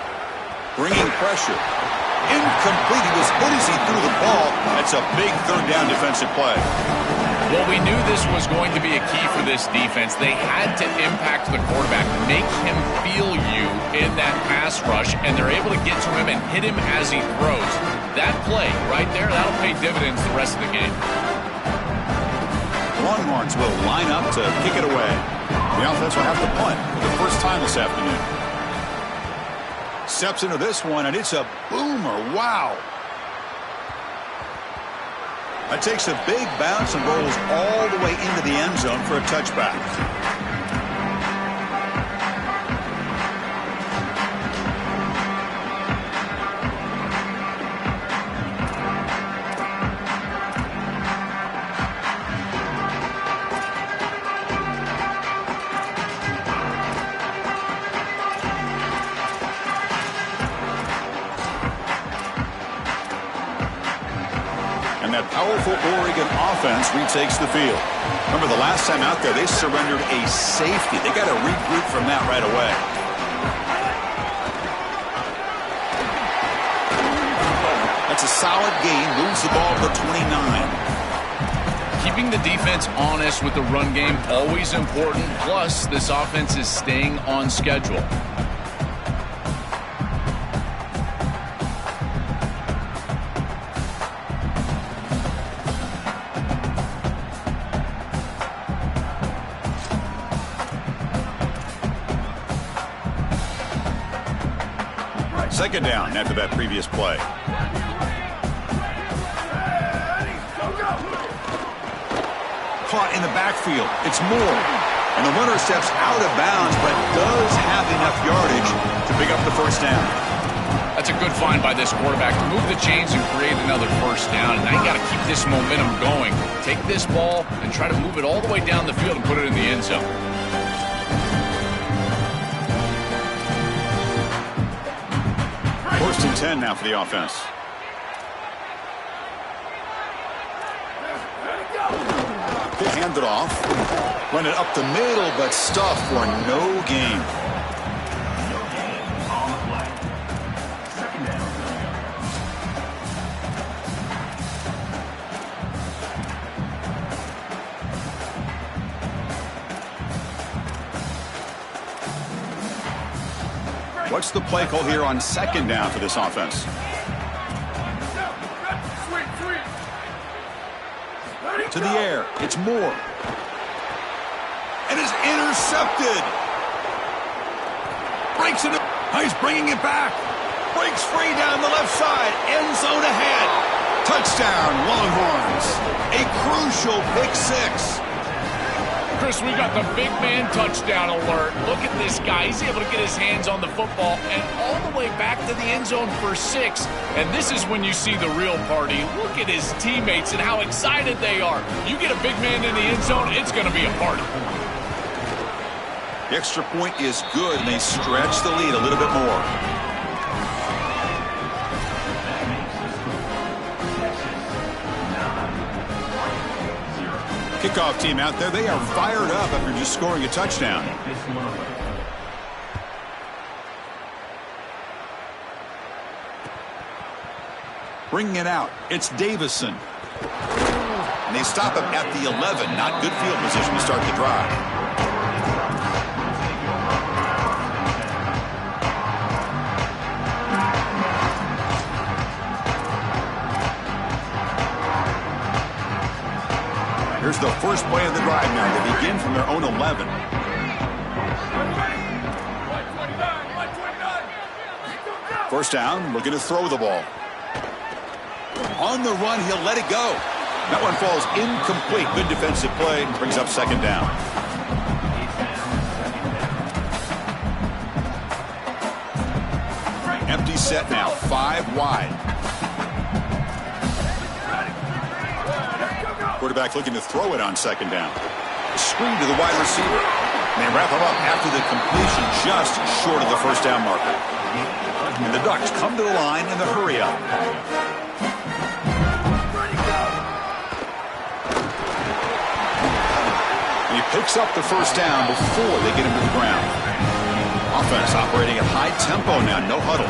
Bringing pressure. Incomplete. He was hit as he threw the ball. That's a big 3rd down defensive play. Well, we knew this was going to be a key for this defense. They had to impact the quarterback, make him feel you in that pass rush, and they're able to get to him and hit him as he throws. That play right there, that'll pay dividends the rest of the game. Longhorns will line up to kick it away. The offense will have to punt for the first time this afternoon. Steps into this one, and it's a boomer. Wow. That takes a big bounce and rolls all the way into the end zone for a touchback. And that powerful Oregon offense retakes the field. Remember, the last time out there, they surrendered a safety. They got to regroup from that right away. That's a solid gain. Moves the ball to the 29. Keeping the defense honest with the run game, always important. Plus, this offense is staying on schedule. second down after that previous play. Caught in the backfield. It's Moore. And the runner steps out of bounds, but does have enough yardage to pick up the first down. That's a good find by this quarterback to move the chains and create another first down. And now you got to keep this momentum going. Take this ball and try to move it all the way down the field and put it in the end zone. First and 10 now for the offense. They hand it off. Run it up the middle, but stuffed for no gain. What's the play call here on second down for this offense? To the air. It's Moore. And it's intercepted. Breaks it. He's bringing it back. Breaks free down the left side. End zone ahead. Touchdown, Longhorns. A crucial pick six. Chris, we got the big man touchdown alert. Look at this guy. He's able to get his hands on the football and all the way back to the end zone for 6. And this is when you see the real party. Look at his teammates and how excited they are. You get a big man in the end zone, it's going to be a party. The extra point is good, and they stretch the lead a little bit more. Kickoff team out there, they are fired up after just scoring a touchdown. Bringing it out, it's Davison. And they stop him at the 11. Not good field position to start the drive. Here's the first play of the drive now. They begin from their own 11. First down, looking to throw the ball. On the run, he'll let it go. That one falls incomplete. Good defensive play, brings up second down. Empty set now, 5 wide. Quarterback looking to throw it on second down. Screen to the wide receiver. And they wrap him up after the completion, just short of the first down marker. And the Ducks come to the line in the hurry up. And he picks up the first down before they get him to the ground. Offense operating at high tempo now, no huddle.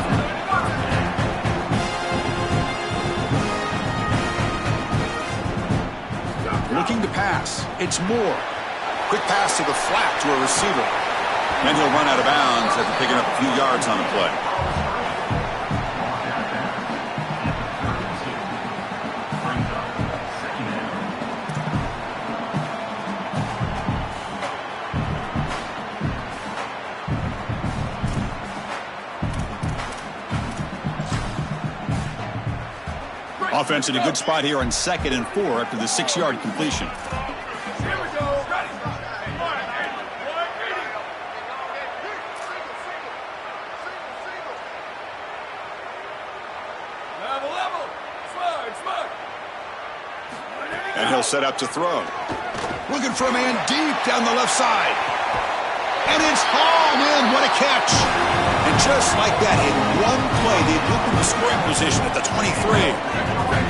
Looking to pass. It's Moore. Quick pass to the flat to a receiver. And he'll run out of bounds after picking up a few yards on the play. Offense in a good spot here on 2nd and 4 after the 6-yard completion. And he'll set up to throw. Looking for a man deep down the left side. And it's hauled in. What a catch. And just like that, in one play, they moved in the scoring position at the 23.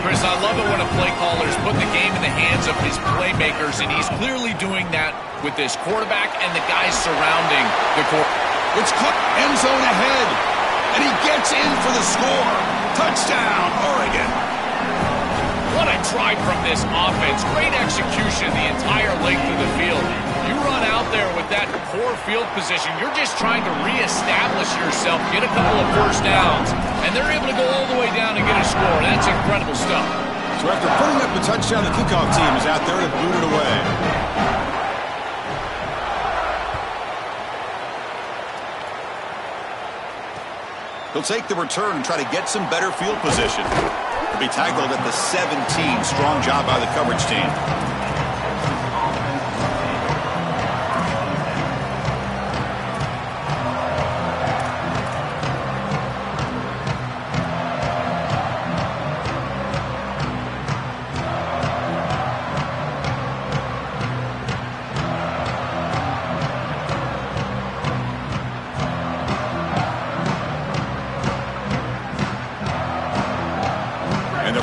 Chris, I love it when a play caller's putting the game in the hands of his playmakers, and he's clearly doing that with this quarterback and the guys surrounding the quarterback. It's caught end zone ahead, and he gets in for the score. Touchdown, Oregon. What a drive from this offense. Great execution the entire length of the field. You run out there with that poor field position, you're just trying to reestablish yourself, get a couple of first downs, and they're able to go all the way down and get a score. That's incredible stuff. So after putting up the touchdown, the kickoff team is out there to boot it away. He'll take the return and try to get some better field position. He'll be tackled at the 17. Strong job by the coverage team.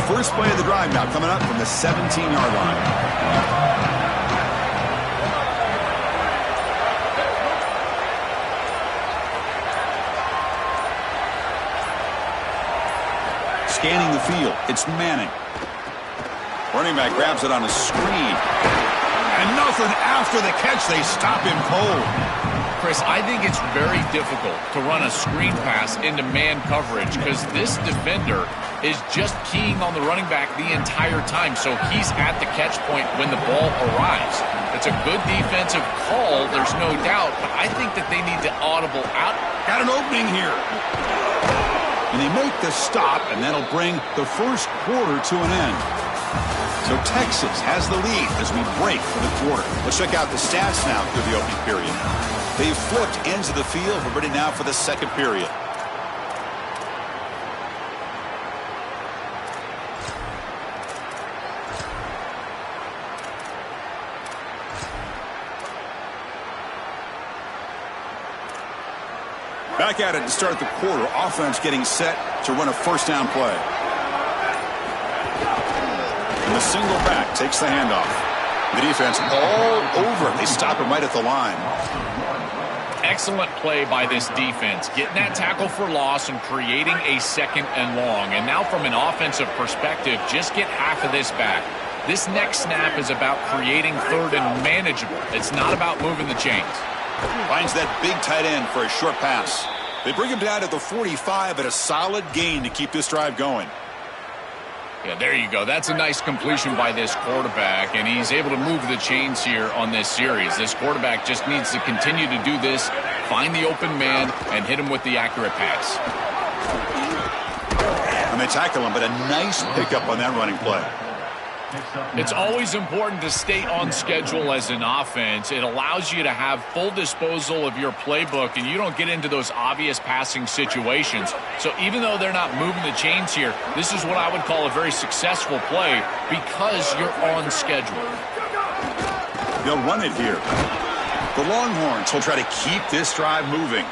First play of the drive now coming up from the 17-yard line. Scanning the field, it's Manning. Running back grabs it on a screen. And nothing after the catch. They stop him cold. Chris, I think it's very difficult to run a screen pass into man coverage because this defender is just keying on the running back the entire time, so he's at the catch point when the ball arrives. It's a good defensive call, there's no doubt, but I think that they need to audible out. Got an opening here. And they make the stop, and that'll bring the first quarter to an end. So Texas has the lead as we break for the quarter. Let's check out the stats now through the opening period. They've flipped ends of the field. We're ready now for the second period. Back at it to start the quarter. Offense getting set to run a first down play. And the single back takes the handoff. The defense all over. They stop him right at the line. Excellent play by this defense, getting that tackle for loss and creating a second and long. And now from an offensive perspective, just get half of this back. This next snap is about creating third and manageable. It's not about moving the chains. Finds that big tight end for a short pass. They bring him down at the 45, but a solid gain to keep this drive going. Yeah, there you go. That's a nice completion by this quarterback, and he's able to move the chains here on this series. This quarterback just needs to continue to do this, find the open man, and hit him with the accurate pass. And they tackle him, but a nice pickup on that running play. It's always important to stay on schedule as an offense. It allows you to have full disposal of your playbook, and you don't get into those obvious passing situations. So even though they're not moving the chains here, this is what I would call a very successful play because you're on schedule. They'll run it here. The Longhorns will try to keep this drive moving.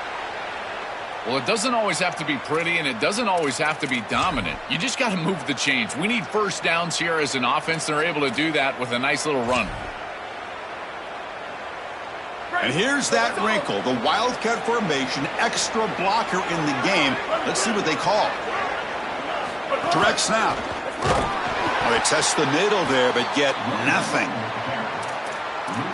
Well, it doesn't always have to be pretty, and it doesn't always have to be dominant. You just got to move the chains. We need first downs here as an offense. They're able to do that with a nice little run. And here's that wrinkle, the Wildcat formation, extra blocker in the game. Let's see what they call. Direct snap. Well, they test the middle there, but get nothing.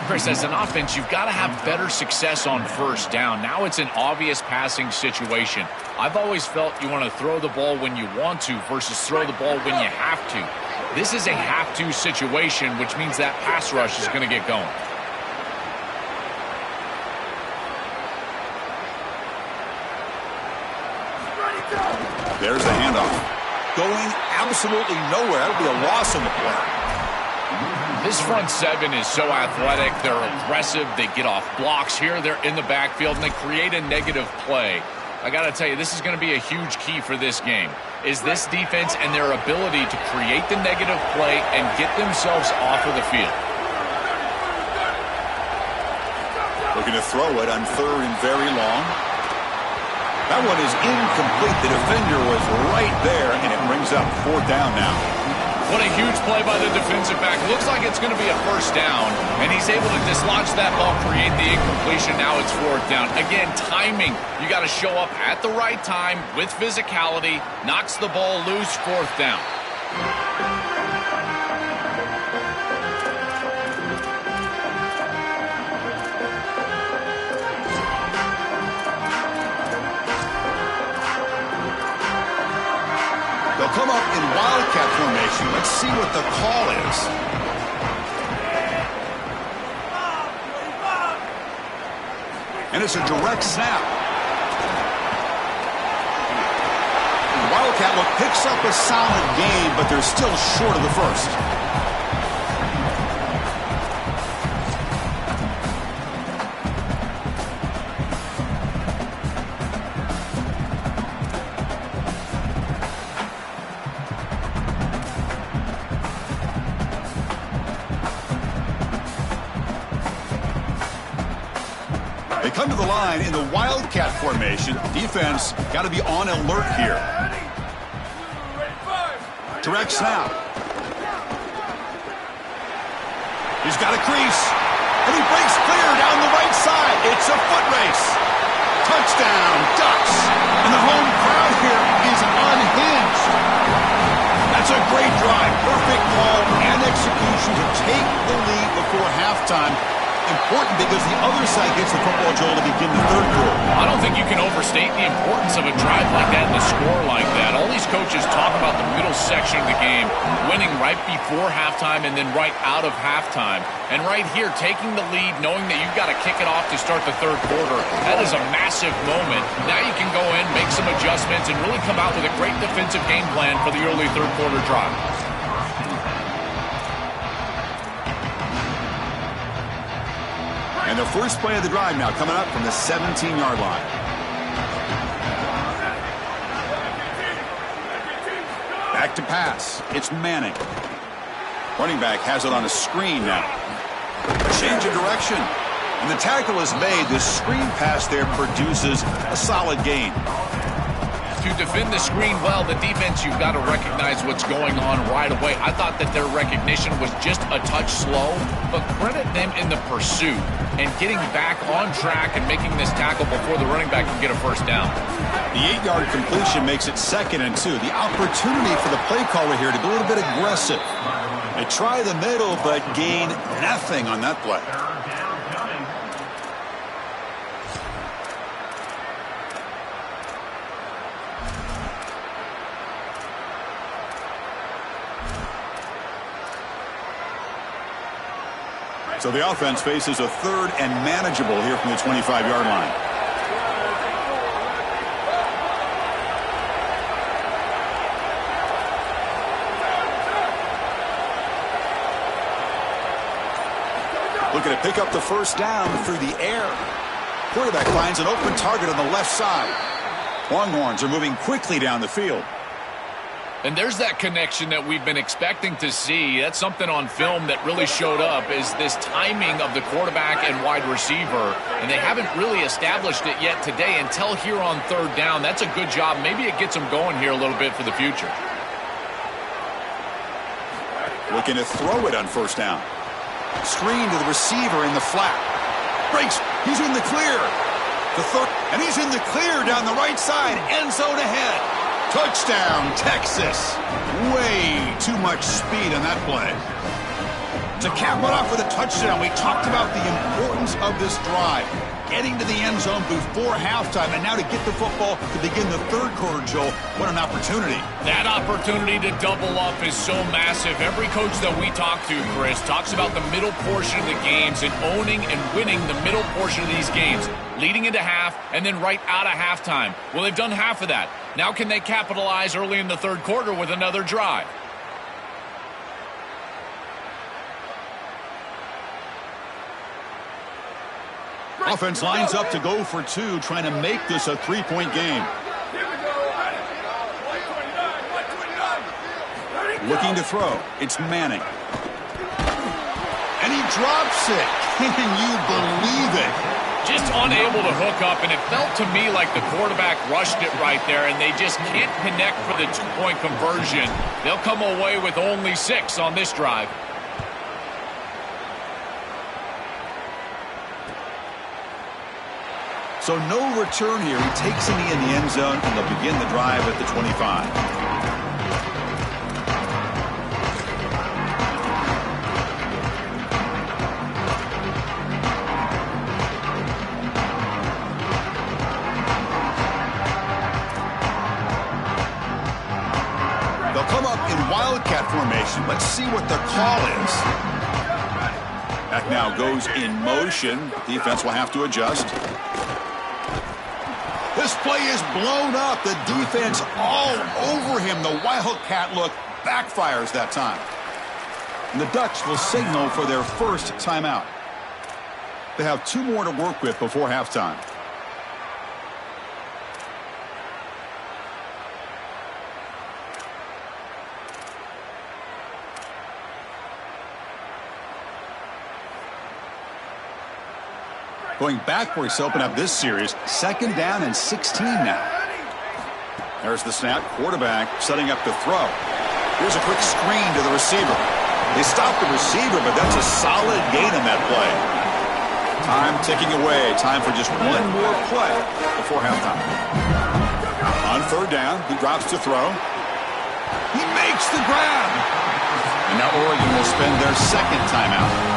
Chris, as an offense, you've got to have better success on first down. Now it's an obvious passing situation. I've always felt you want to throw the ball when you want to versus throw the ball when you have to. This is a have-to situation, which means that pass rush is going to get going. There's the handoff. Going absolutely nowhere. That'll be a loss on the play. This front seven is so athletic. They're aggressive. They get off blocks here. They're in the backfield, and they create a negative play. I got to tell you, this is going to be a huge key for this game, is this defense and their ability to create the negative play and get themselves off of the field. Looking to throw it on third and very long. That one is incomplete. The defender was right there, and it brings up fourth down now. What a huge play by the defensive back. Looks like it's going to be a first down, and he's able to dislodge that ball, create the incompletion. Now it's fourth down. Again, timing. You got to show up at the right time with physicality. Knocks the ball loose, fourth down. They'll come up in Wildcat formation. Let's see what the call is. And it's a direct snap. Wildcat look picks up a solid game, but they're still short of the first. They come to the line in the Wildcat formation. Defense got to be on alert here. Direct snap. He's got a crease. And he breaks clear down the right side. It's a foot race. Touchdown, Ducks. And the home crowd here is unhinged. That's a great drive. Perfect call and execution to take the lead before halftime. Important because the other side gets the football, Joel, to begin the third quarter. I don't think you can overstate the importance of a drive like that and a score like that. All these coaches talk about the middle section of the game, winning right before halftime and then right out of halftime. And right here, taking the lead, knowing that you've got to kick it off to start the third quarter, that is a massive moment. Now you can go in, make some adjustments, and really come out with a great defensive game plan for the early third quarter drive. And the first play of the drive now coming up from the 17-yard line. Back to pass. It's Manning. Running back has it on a screen now. Change of direction. And the tackle is made. The screen pass there produces a solid gain. To defend the screen well, the defense, you've got to recognize what's going on right away. I thought that their recognition was just a touch slow, but credit them in the pursuit and getting back on track and making this tackle before the running back can get a first down. The 8-yard completion makes it 2nd and 2. The opportunity for the play caller here to be a little bit aggressive. They try the middle, but gain nothing on that play. So the offense faces a 3rd and manageable here from the 25-yard line. Looking to pick up the first down through the air. Quarterback finds an open target on the left side. Longhorns are moving quickly down the field. And there's that connection that we've been expecting to see. That's something on film that really showed up, is this timing of the quarterback and wide receiver. And they haven't really established it yet today until here on 3rd down. That's a good job. Maybe it gets them going here a little bit for the future. Looking to throw it on 1st down. Screen to the receiver in the flat. Breaks. He's in the clear. The third. And he's in the clear down the right side. End zone ahead. Touchdown, Texas. Way too much speed on that play. To cap it off with a touchdown, we talked about the importance of this drive. Getting to the end zone before halftime, and now to get the football to begin the third quarter, Joel. What an opportunity. That opportunity to double up is so massive. Every coach that we talk to, Chris, talks about the middle portion of the games and owning and winning the middle portion of these games, leading into half and then right out of halftime. Well, they've done half of that. Now can they capitalize early in the third quarter with another drive? Offense lines up to go for 2, trying to make this a 3-point game. Looking to throw. It's Manning. And he drops it. Can you believe it? Just unable to hook up, and it felt to me like the quarterback rushed it right there, and they just can't connect for the 2-point conversion. They'll come away with only 6 on this drive. So no return here. He takes it in the end zone, and they'll begin the drive at the 25. They'll come up in Wildcat formation. Let's see what the call is. Back now goes in motion. Defense will have to adjust. This This play is blown up. The defense all over him. The Wildcat look backfires that time. And the Ducks will signal for their first timeout. They have 2 more to work with before halftime. Going backwards to open up this series. 2nd down and 16 now. There's the snap. Quarterback setting up the throw. Here's a quick screen to the receiver. They stopped the receiver, but that's a solid gain in that play. Time ticking away. Time for just 1 more play before halftime. On 3rd down, he drops to throw. He makes the grab. And now Oregon will spend their 2nd timeout.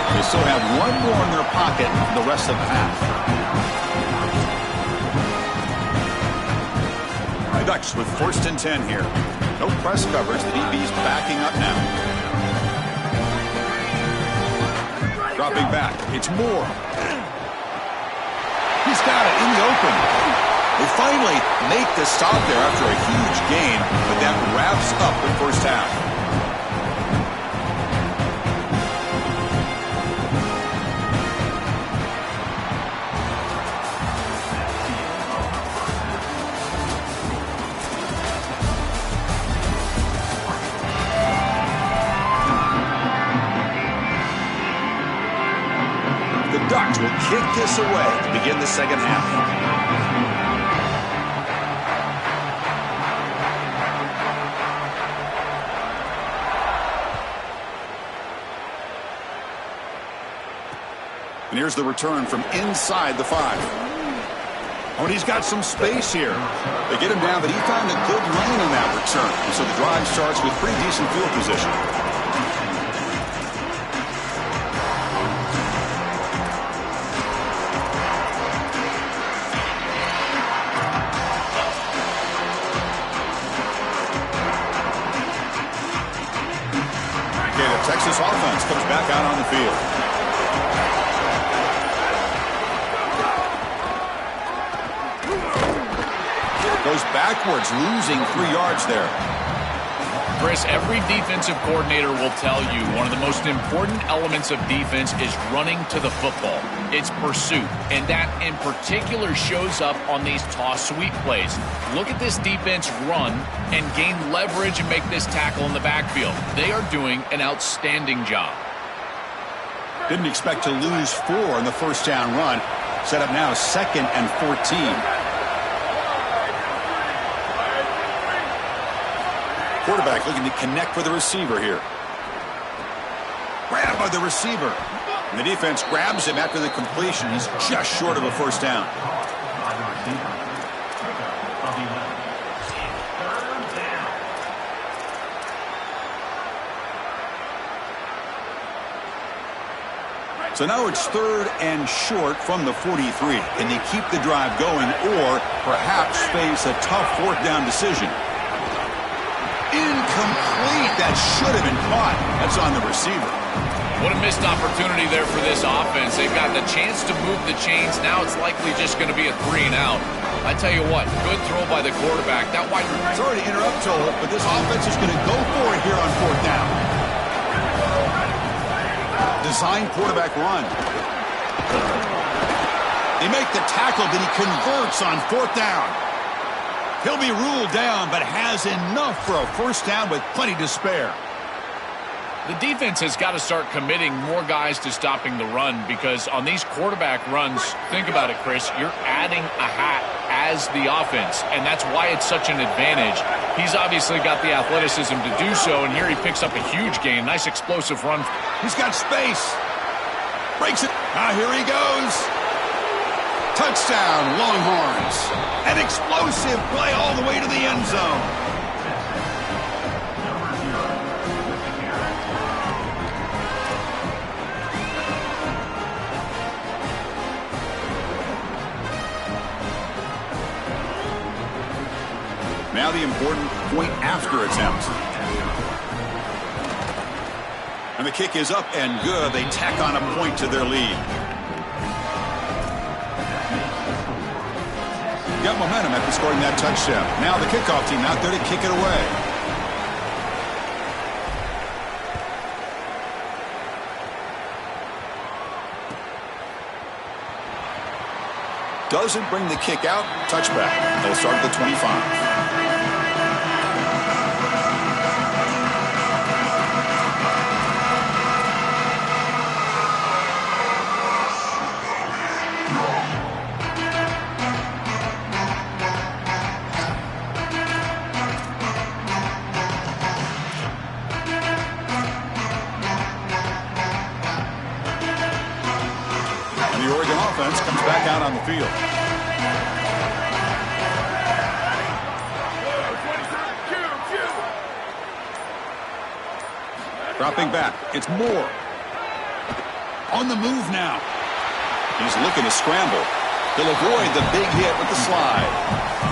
They still have 1 more in their pocket for the rest of the half. The Ducks with 1st and 10 here. No press coverage. The DB's backing up now. Dropping back. It's Moore. He's got it in the open. They finally make the stop there after a huge gain, but that wraps up the first half. Ducks will kick this away to begin the 2nd half. And here's the return from inside the 5. Oh, and he's got some space here. They get him down, but he found a good lane on that return. And so the drive starts with pretty decent field position. Texas offense comes back out on the field. Goes backwards, losing 3 yards there. Chris, every defensive coordinator will tell you one of the most important elements of defense is running to the football. It's pursuit, and that in particular shows up on these toss sweep plays. Look at this defense run and gain leverage and make this tackle in the backfield. They are doing an outstanding job. Didn't expect to lose 4 in the 1st down run. Set up now 2nd and 14. Quarterback looking to connect with the receiver here. Grabbed by the receiver. And the defense grabs him after the completion. He's just short of a 1st down. So now it's 3rd and short from the 43. Can they keep the drive going or perhaps face a tough 4th down decision? Incomplete. That should have been caught. That's on the receiver. What a missed opportunity there for this offense. They've got the chance to move the chains. Now it's likely just going to be a 3 and out. I tell you what, good throw by the quarterback. That wide. Sorry to interrupt, Joel, but this offense is going to go for it here on 4th down. Design quarterback run. They make the tackle, but he converts on 4th down. He'll be ruled down, but has enough for a 1st down with plenty to spare. The defense has got to start committing more guys to stopping the run because on these quarterback runs, think about it, Chris, you're adding a hat as the offense, and that's why it's such an advantage. He's obviously got the athleticism to do so, and here he picks up a huge gain. Nice explosive run. He's got space. Breaks it. Now here he goes. Touchdown, Longhorns. An explosive play all the way to the end zone. Now the important point after attempt. And the kick is up and good. They tack on a point to their lead. Got momentum after scoring that touchdown. Now the kickoff team out there to kick it away. Doesn't bring the kick out. Touchback. They'll start at the 25. Comes back out on the field. Dropping back. It's Moore. On the move now. He's looking to scramble. He'll avoid the big hit with the slide.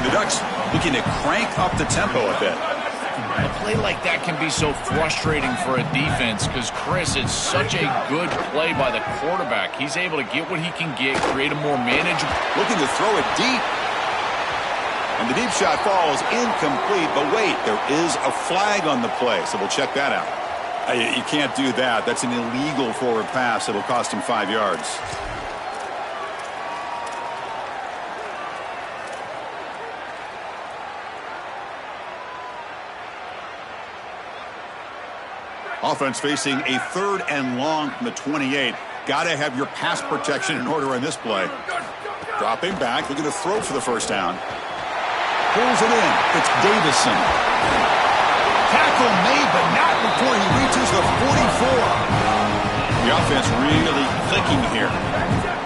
The Ducks looking to crank up the tempo a bit. A play like that can be so frustrating for a defense because, Chris, it's such a good play by the quarterback. He's able to get what he can get, create a more manageable. Looking to throw it deep. And the deep shot falls incomplete. But wait, there is a flag on the play, so we'll check that out. You can't do that. That's an illegal forward pass. It'll cost him 5 yards. Offense facing a 3rd and long from the 28. Got to have your pass protection in order in this play. Dropping back, looking to throw for the first down. Pulls it in. It's Davison. Tackle made, but not before he reaches the 44. The offense really clicking here.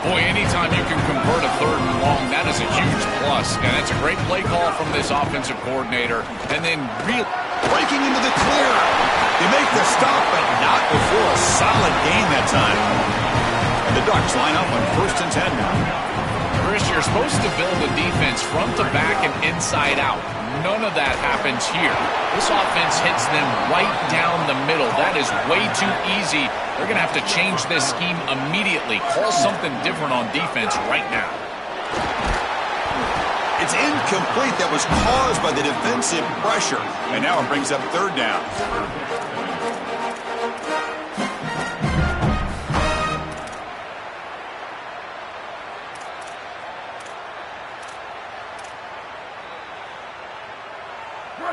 Boy, anytime you can convert a 3rd and long, that is a huge plus. And that's a great play call from this offensive coordinator. And then breaking into the clear. They make the stop, but not before a solid gain that time. And the Ducks line up on 1st and 10 now. Chris, you're supposed to build a defense front to back and inside out. None of that happens here. This offense hits them right down the middle. That is way too easy. They're going to have to change this scheme immediately. Call something different on defense right now. It's incomplete. That was caused by the defensive pressure. And now it brings up 3rd down.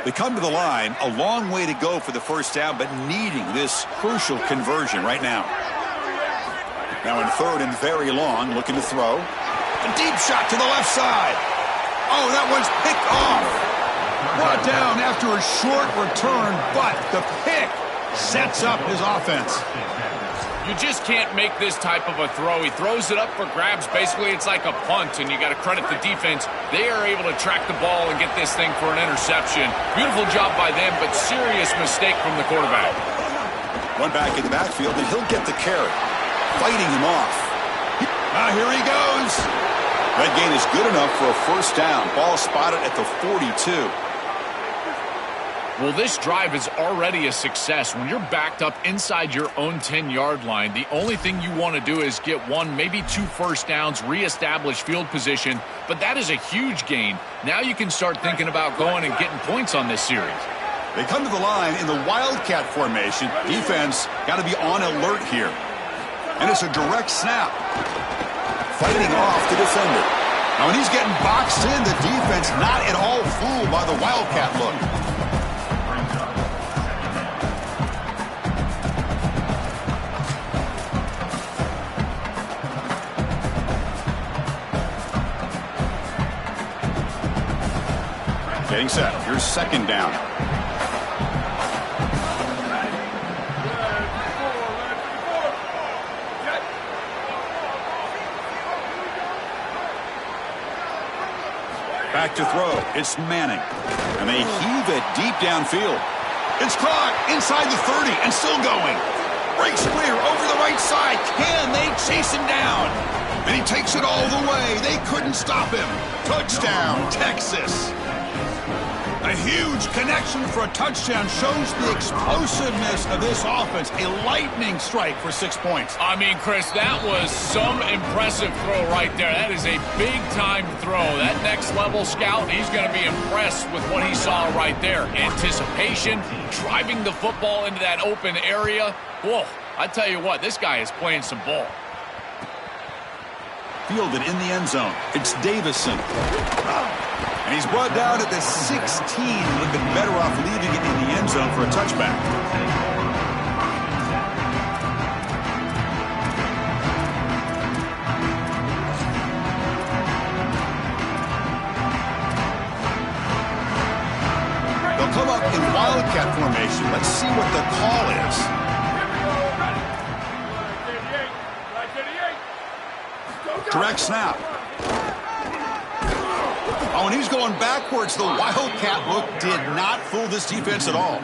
They come to the line, a long way to go for the first down, but needing this crucial conversion right now. Now in 3rd and very long, looking to throw. A deep shot to the left side. Oh, that one's picked off. Brought down after a short return, but the pick sets up his offense. You just can't make this type of a throw. He throws it up for grabs. Basically, it's like a punt, and you got to credit the defense. They are able to track the ball and get this thing for an interception. Beautiful job by them, but serious mistake from the quarterback. One back in the backfield, and he'll get the carry. Fighting him off. Here he goes. That gain is good enough for a first down. Ball spotted at the 42. Well, this drive is already a success. When you're backed up inside your own 10-yard line, the only thing you want to do is get 1, maybe 2 first downs, reestablish field position, but that is a huge gain. Now you can start thinking about going and getting points on this series. They come to the line in the Wildcat formation. Defense got to be on alert here. And it's a direct snap. Fighting off the defender. Now when he's getting boxed in, the defense not at all fooled by the Wildcat look. Getting set. Here's 2nd down. Back to throw. It's Manning. And they heave it deep downfield. It's caught inside the 30 and still going. Breaks clear over the right side. Can they chase him down? And he takes it all the way. They couldn't stop him. Touchdown, Texas. A huge connection for a touchdown shows the explosiveness of this offense. A lightning strike for 6 points. I mean, Chris, that was some impressive throw right there. That is a big-time throw. That next-level scout, he's going to be impressed with what he saw right there. Anticipation, driving the football into that open area. Whoa, I tell you what, this guy is playing some ball. Fielded in the end zone. It's Davison. And he's brought down at the 16. Would have been better off leaving it in the end zone for a touchback. They'll come up in wildcat formation. Let's see what the call is. Direct snap. Oh, and he's going backwards. The wildcat look did not fool this defense at all.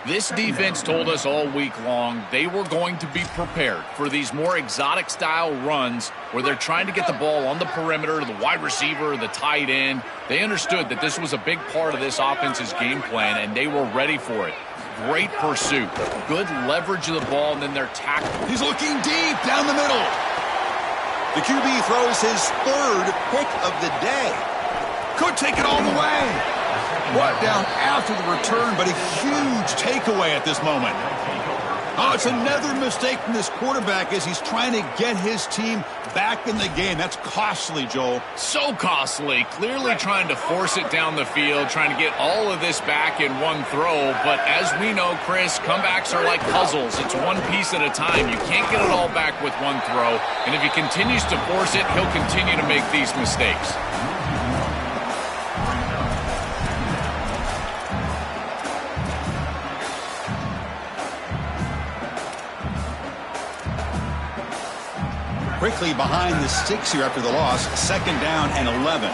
This defense told us all week long they were going to be prepared for these more exotic style runs where they're trying to get the ball on the perimeter, the wide receiver, the tight end. They understood that this was a big part of this offense's game plan, and they were ready for it. Great pursuit, good leverage of the ball, and then their tackle. He's looking deep down the middle. The QB throws his third pick of the day. Could take it all the way. Brought down after the return, but a huge takeaway at this moment. Oh, it's another mistake from this quarterback as he's trying to get his team back in the game. That's costly, Joel. So costly. Clearly trying to force it down the field, trying to get all of this back in one throw. But as we know, Chris, comebacks are like puzzles. It's one piece at a time. You can't get it all back with one throw. And if he continues to force it, he'll continue to make these mistakes. Quickly behind the sticks here after the loss. 2nd down and 11.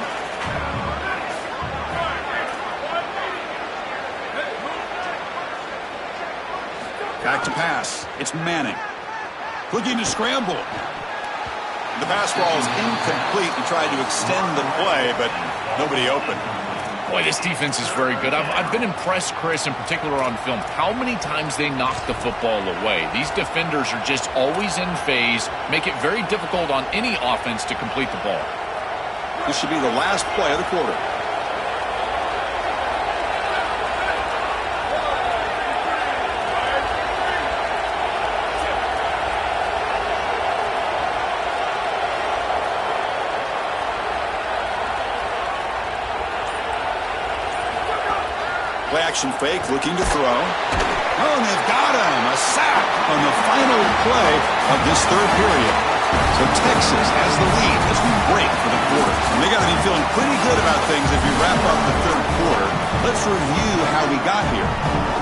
Back to pass. It's Manning. Looking to scramble. The pass ball is incomplete. He tried to extend the play, but nobody open. Boy, this defense is very good. I've been impressed, Chris, in particular on film, how many times they knock the football away. These defenders are just always in phase, make it very difficult on any offense to complete the ball. This should be the last play of the quarter. Play action fake, looking to throw. Oh, and they've got him. A sack on the final play of this third period. So Texas has the lead as we break for the quarter. And they got to be feeling pretty good about things as we wrap up the third quarter. Let's review how we got here.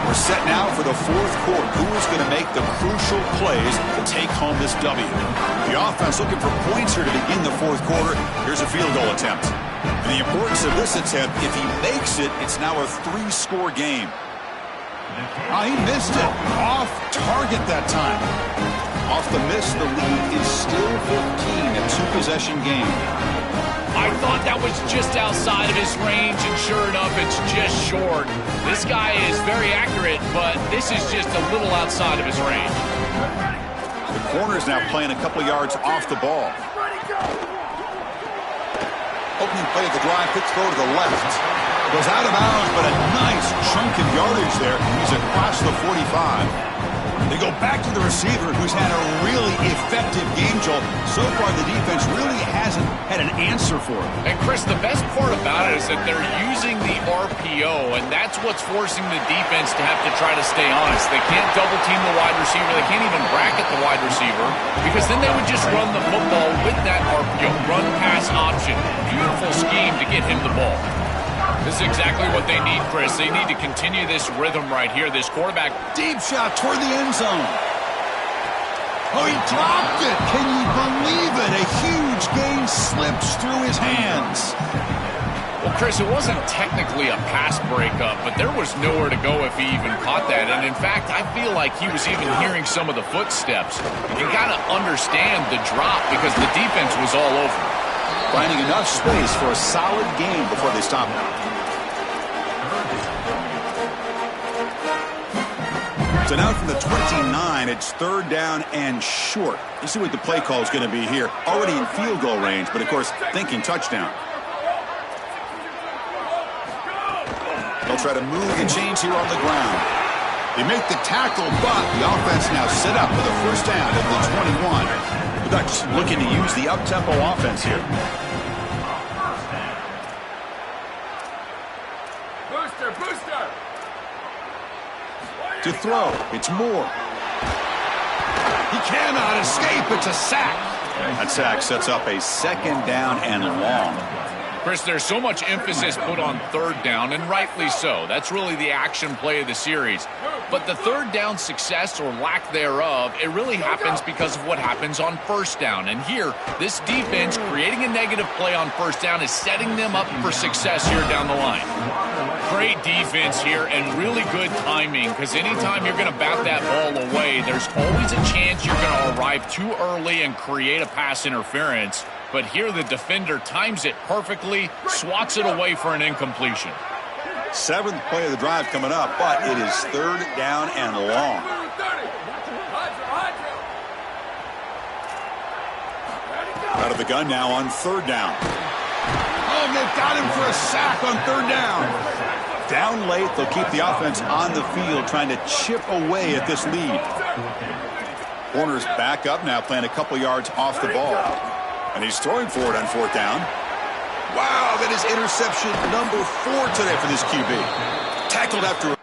We're set now for the fourth quarter. Who is going to make the crucial plays to take home this W? The offense looking for points here to begin the fourth quarter. Here's a field goal attempt. And the importance of this attempt, if he makes it, it's now a 3-score game. Oh, he missed it. Off target that time. Off the miss, the lead is still 15, a 2-possession game. I thought that was just outside of his range, and sure enough, it's just short. This guy is very accurate, but this is just a little outside of his range. The corner's now playing a couple yards off the ball. Opening play of the drive, quick throw to the left. Goes out of bounds, but a nice chunk of yardage there. He's across the 45. They go back to the receiver, who's had a really effective game, Joel. So far, the defense really hasn't had an answer for it. And, Chris, the best part about it is that they're using the RPO, and that's what's forcing the defense to have to try to stay honest. They can't double-team the wide receiver. They can't even bracket the wide receiver, because then they would just run the football with that RPO, run-pass option. Beautiful scheme to get him the ball. This is exactly what they need, Chris. They need to continue this rhythm right here. This quarterback. Deep shot toward the end zone. Oh, he dropped it. Can you believe it? A huge gain slips through his hands. Well, Chris, it wasn't technically a pass breakup, but there was nowhere to go if he even caught that. And, in fact, I feel like he was even hearing some of the footsteps. You can kind of understand the drop because the defense was all over. Finding enough space for a solid gain before they stop him. So now from the 29, it's 3rd down and short. You see what the play call is going to be here. Already in field goal range, but of course thinking touchdown. They'll try to move the chains here on the ground. They make the tackle, but the offense now set up with a 1st down at the 21. The Ducks looking to use the up-tempo offense here. Booster. To throw, it's Moore. He cannot escape. It's a sack. That sack sets up a 2nd down and long. Chris, there's so much emphasis put on 3rd down, and rightly so. That's really the action play of the series. But the 3rd down success or lack thereof, it really happens because of what happens on 1st down. And here, this defense creating a negative play on 1st down is setting them up for success here down the line. Great defense here and really good timing, because anytime you're going to bat that ball away, there's always a chance you're going to arrive too early and create a pass interference. But here the defender times it perfectly, swats it away for an incompletion. 7th play of the drive coming up, but it is 3rd down and long. Out of the gun now on 3rd down. Oh, they've got him for a sack on 3rd down. Down late, they'll keep the offense on the field trying to chip away at this lead. Corner's back up now, playing a couple yards off the ball. And he's throwing for it on 4th down. Wow, that is interception number 4 today for this QB. Tackled after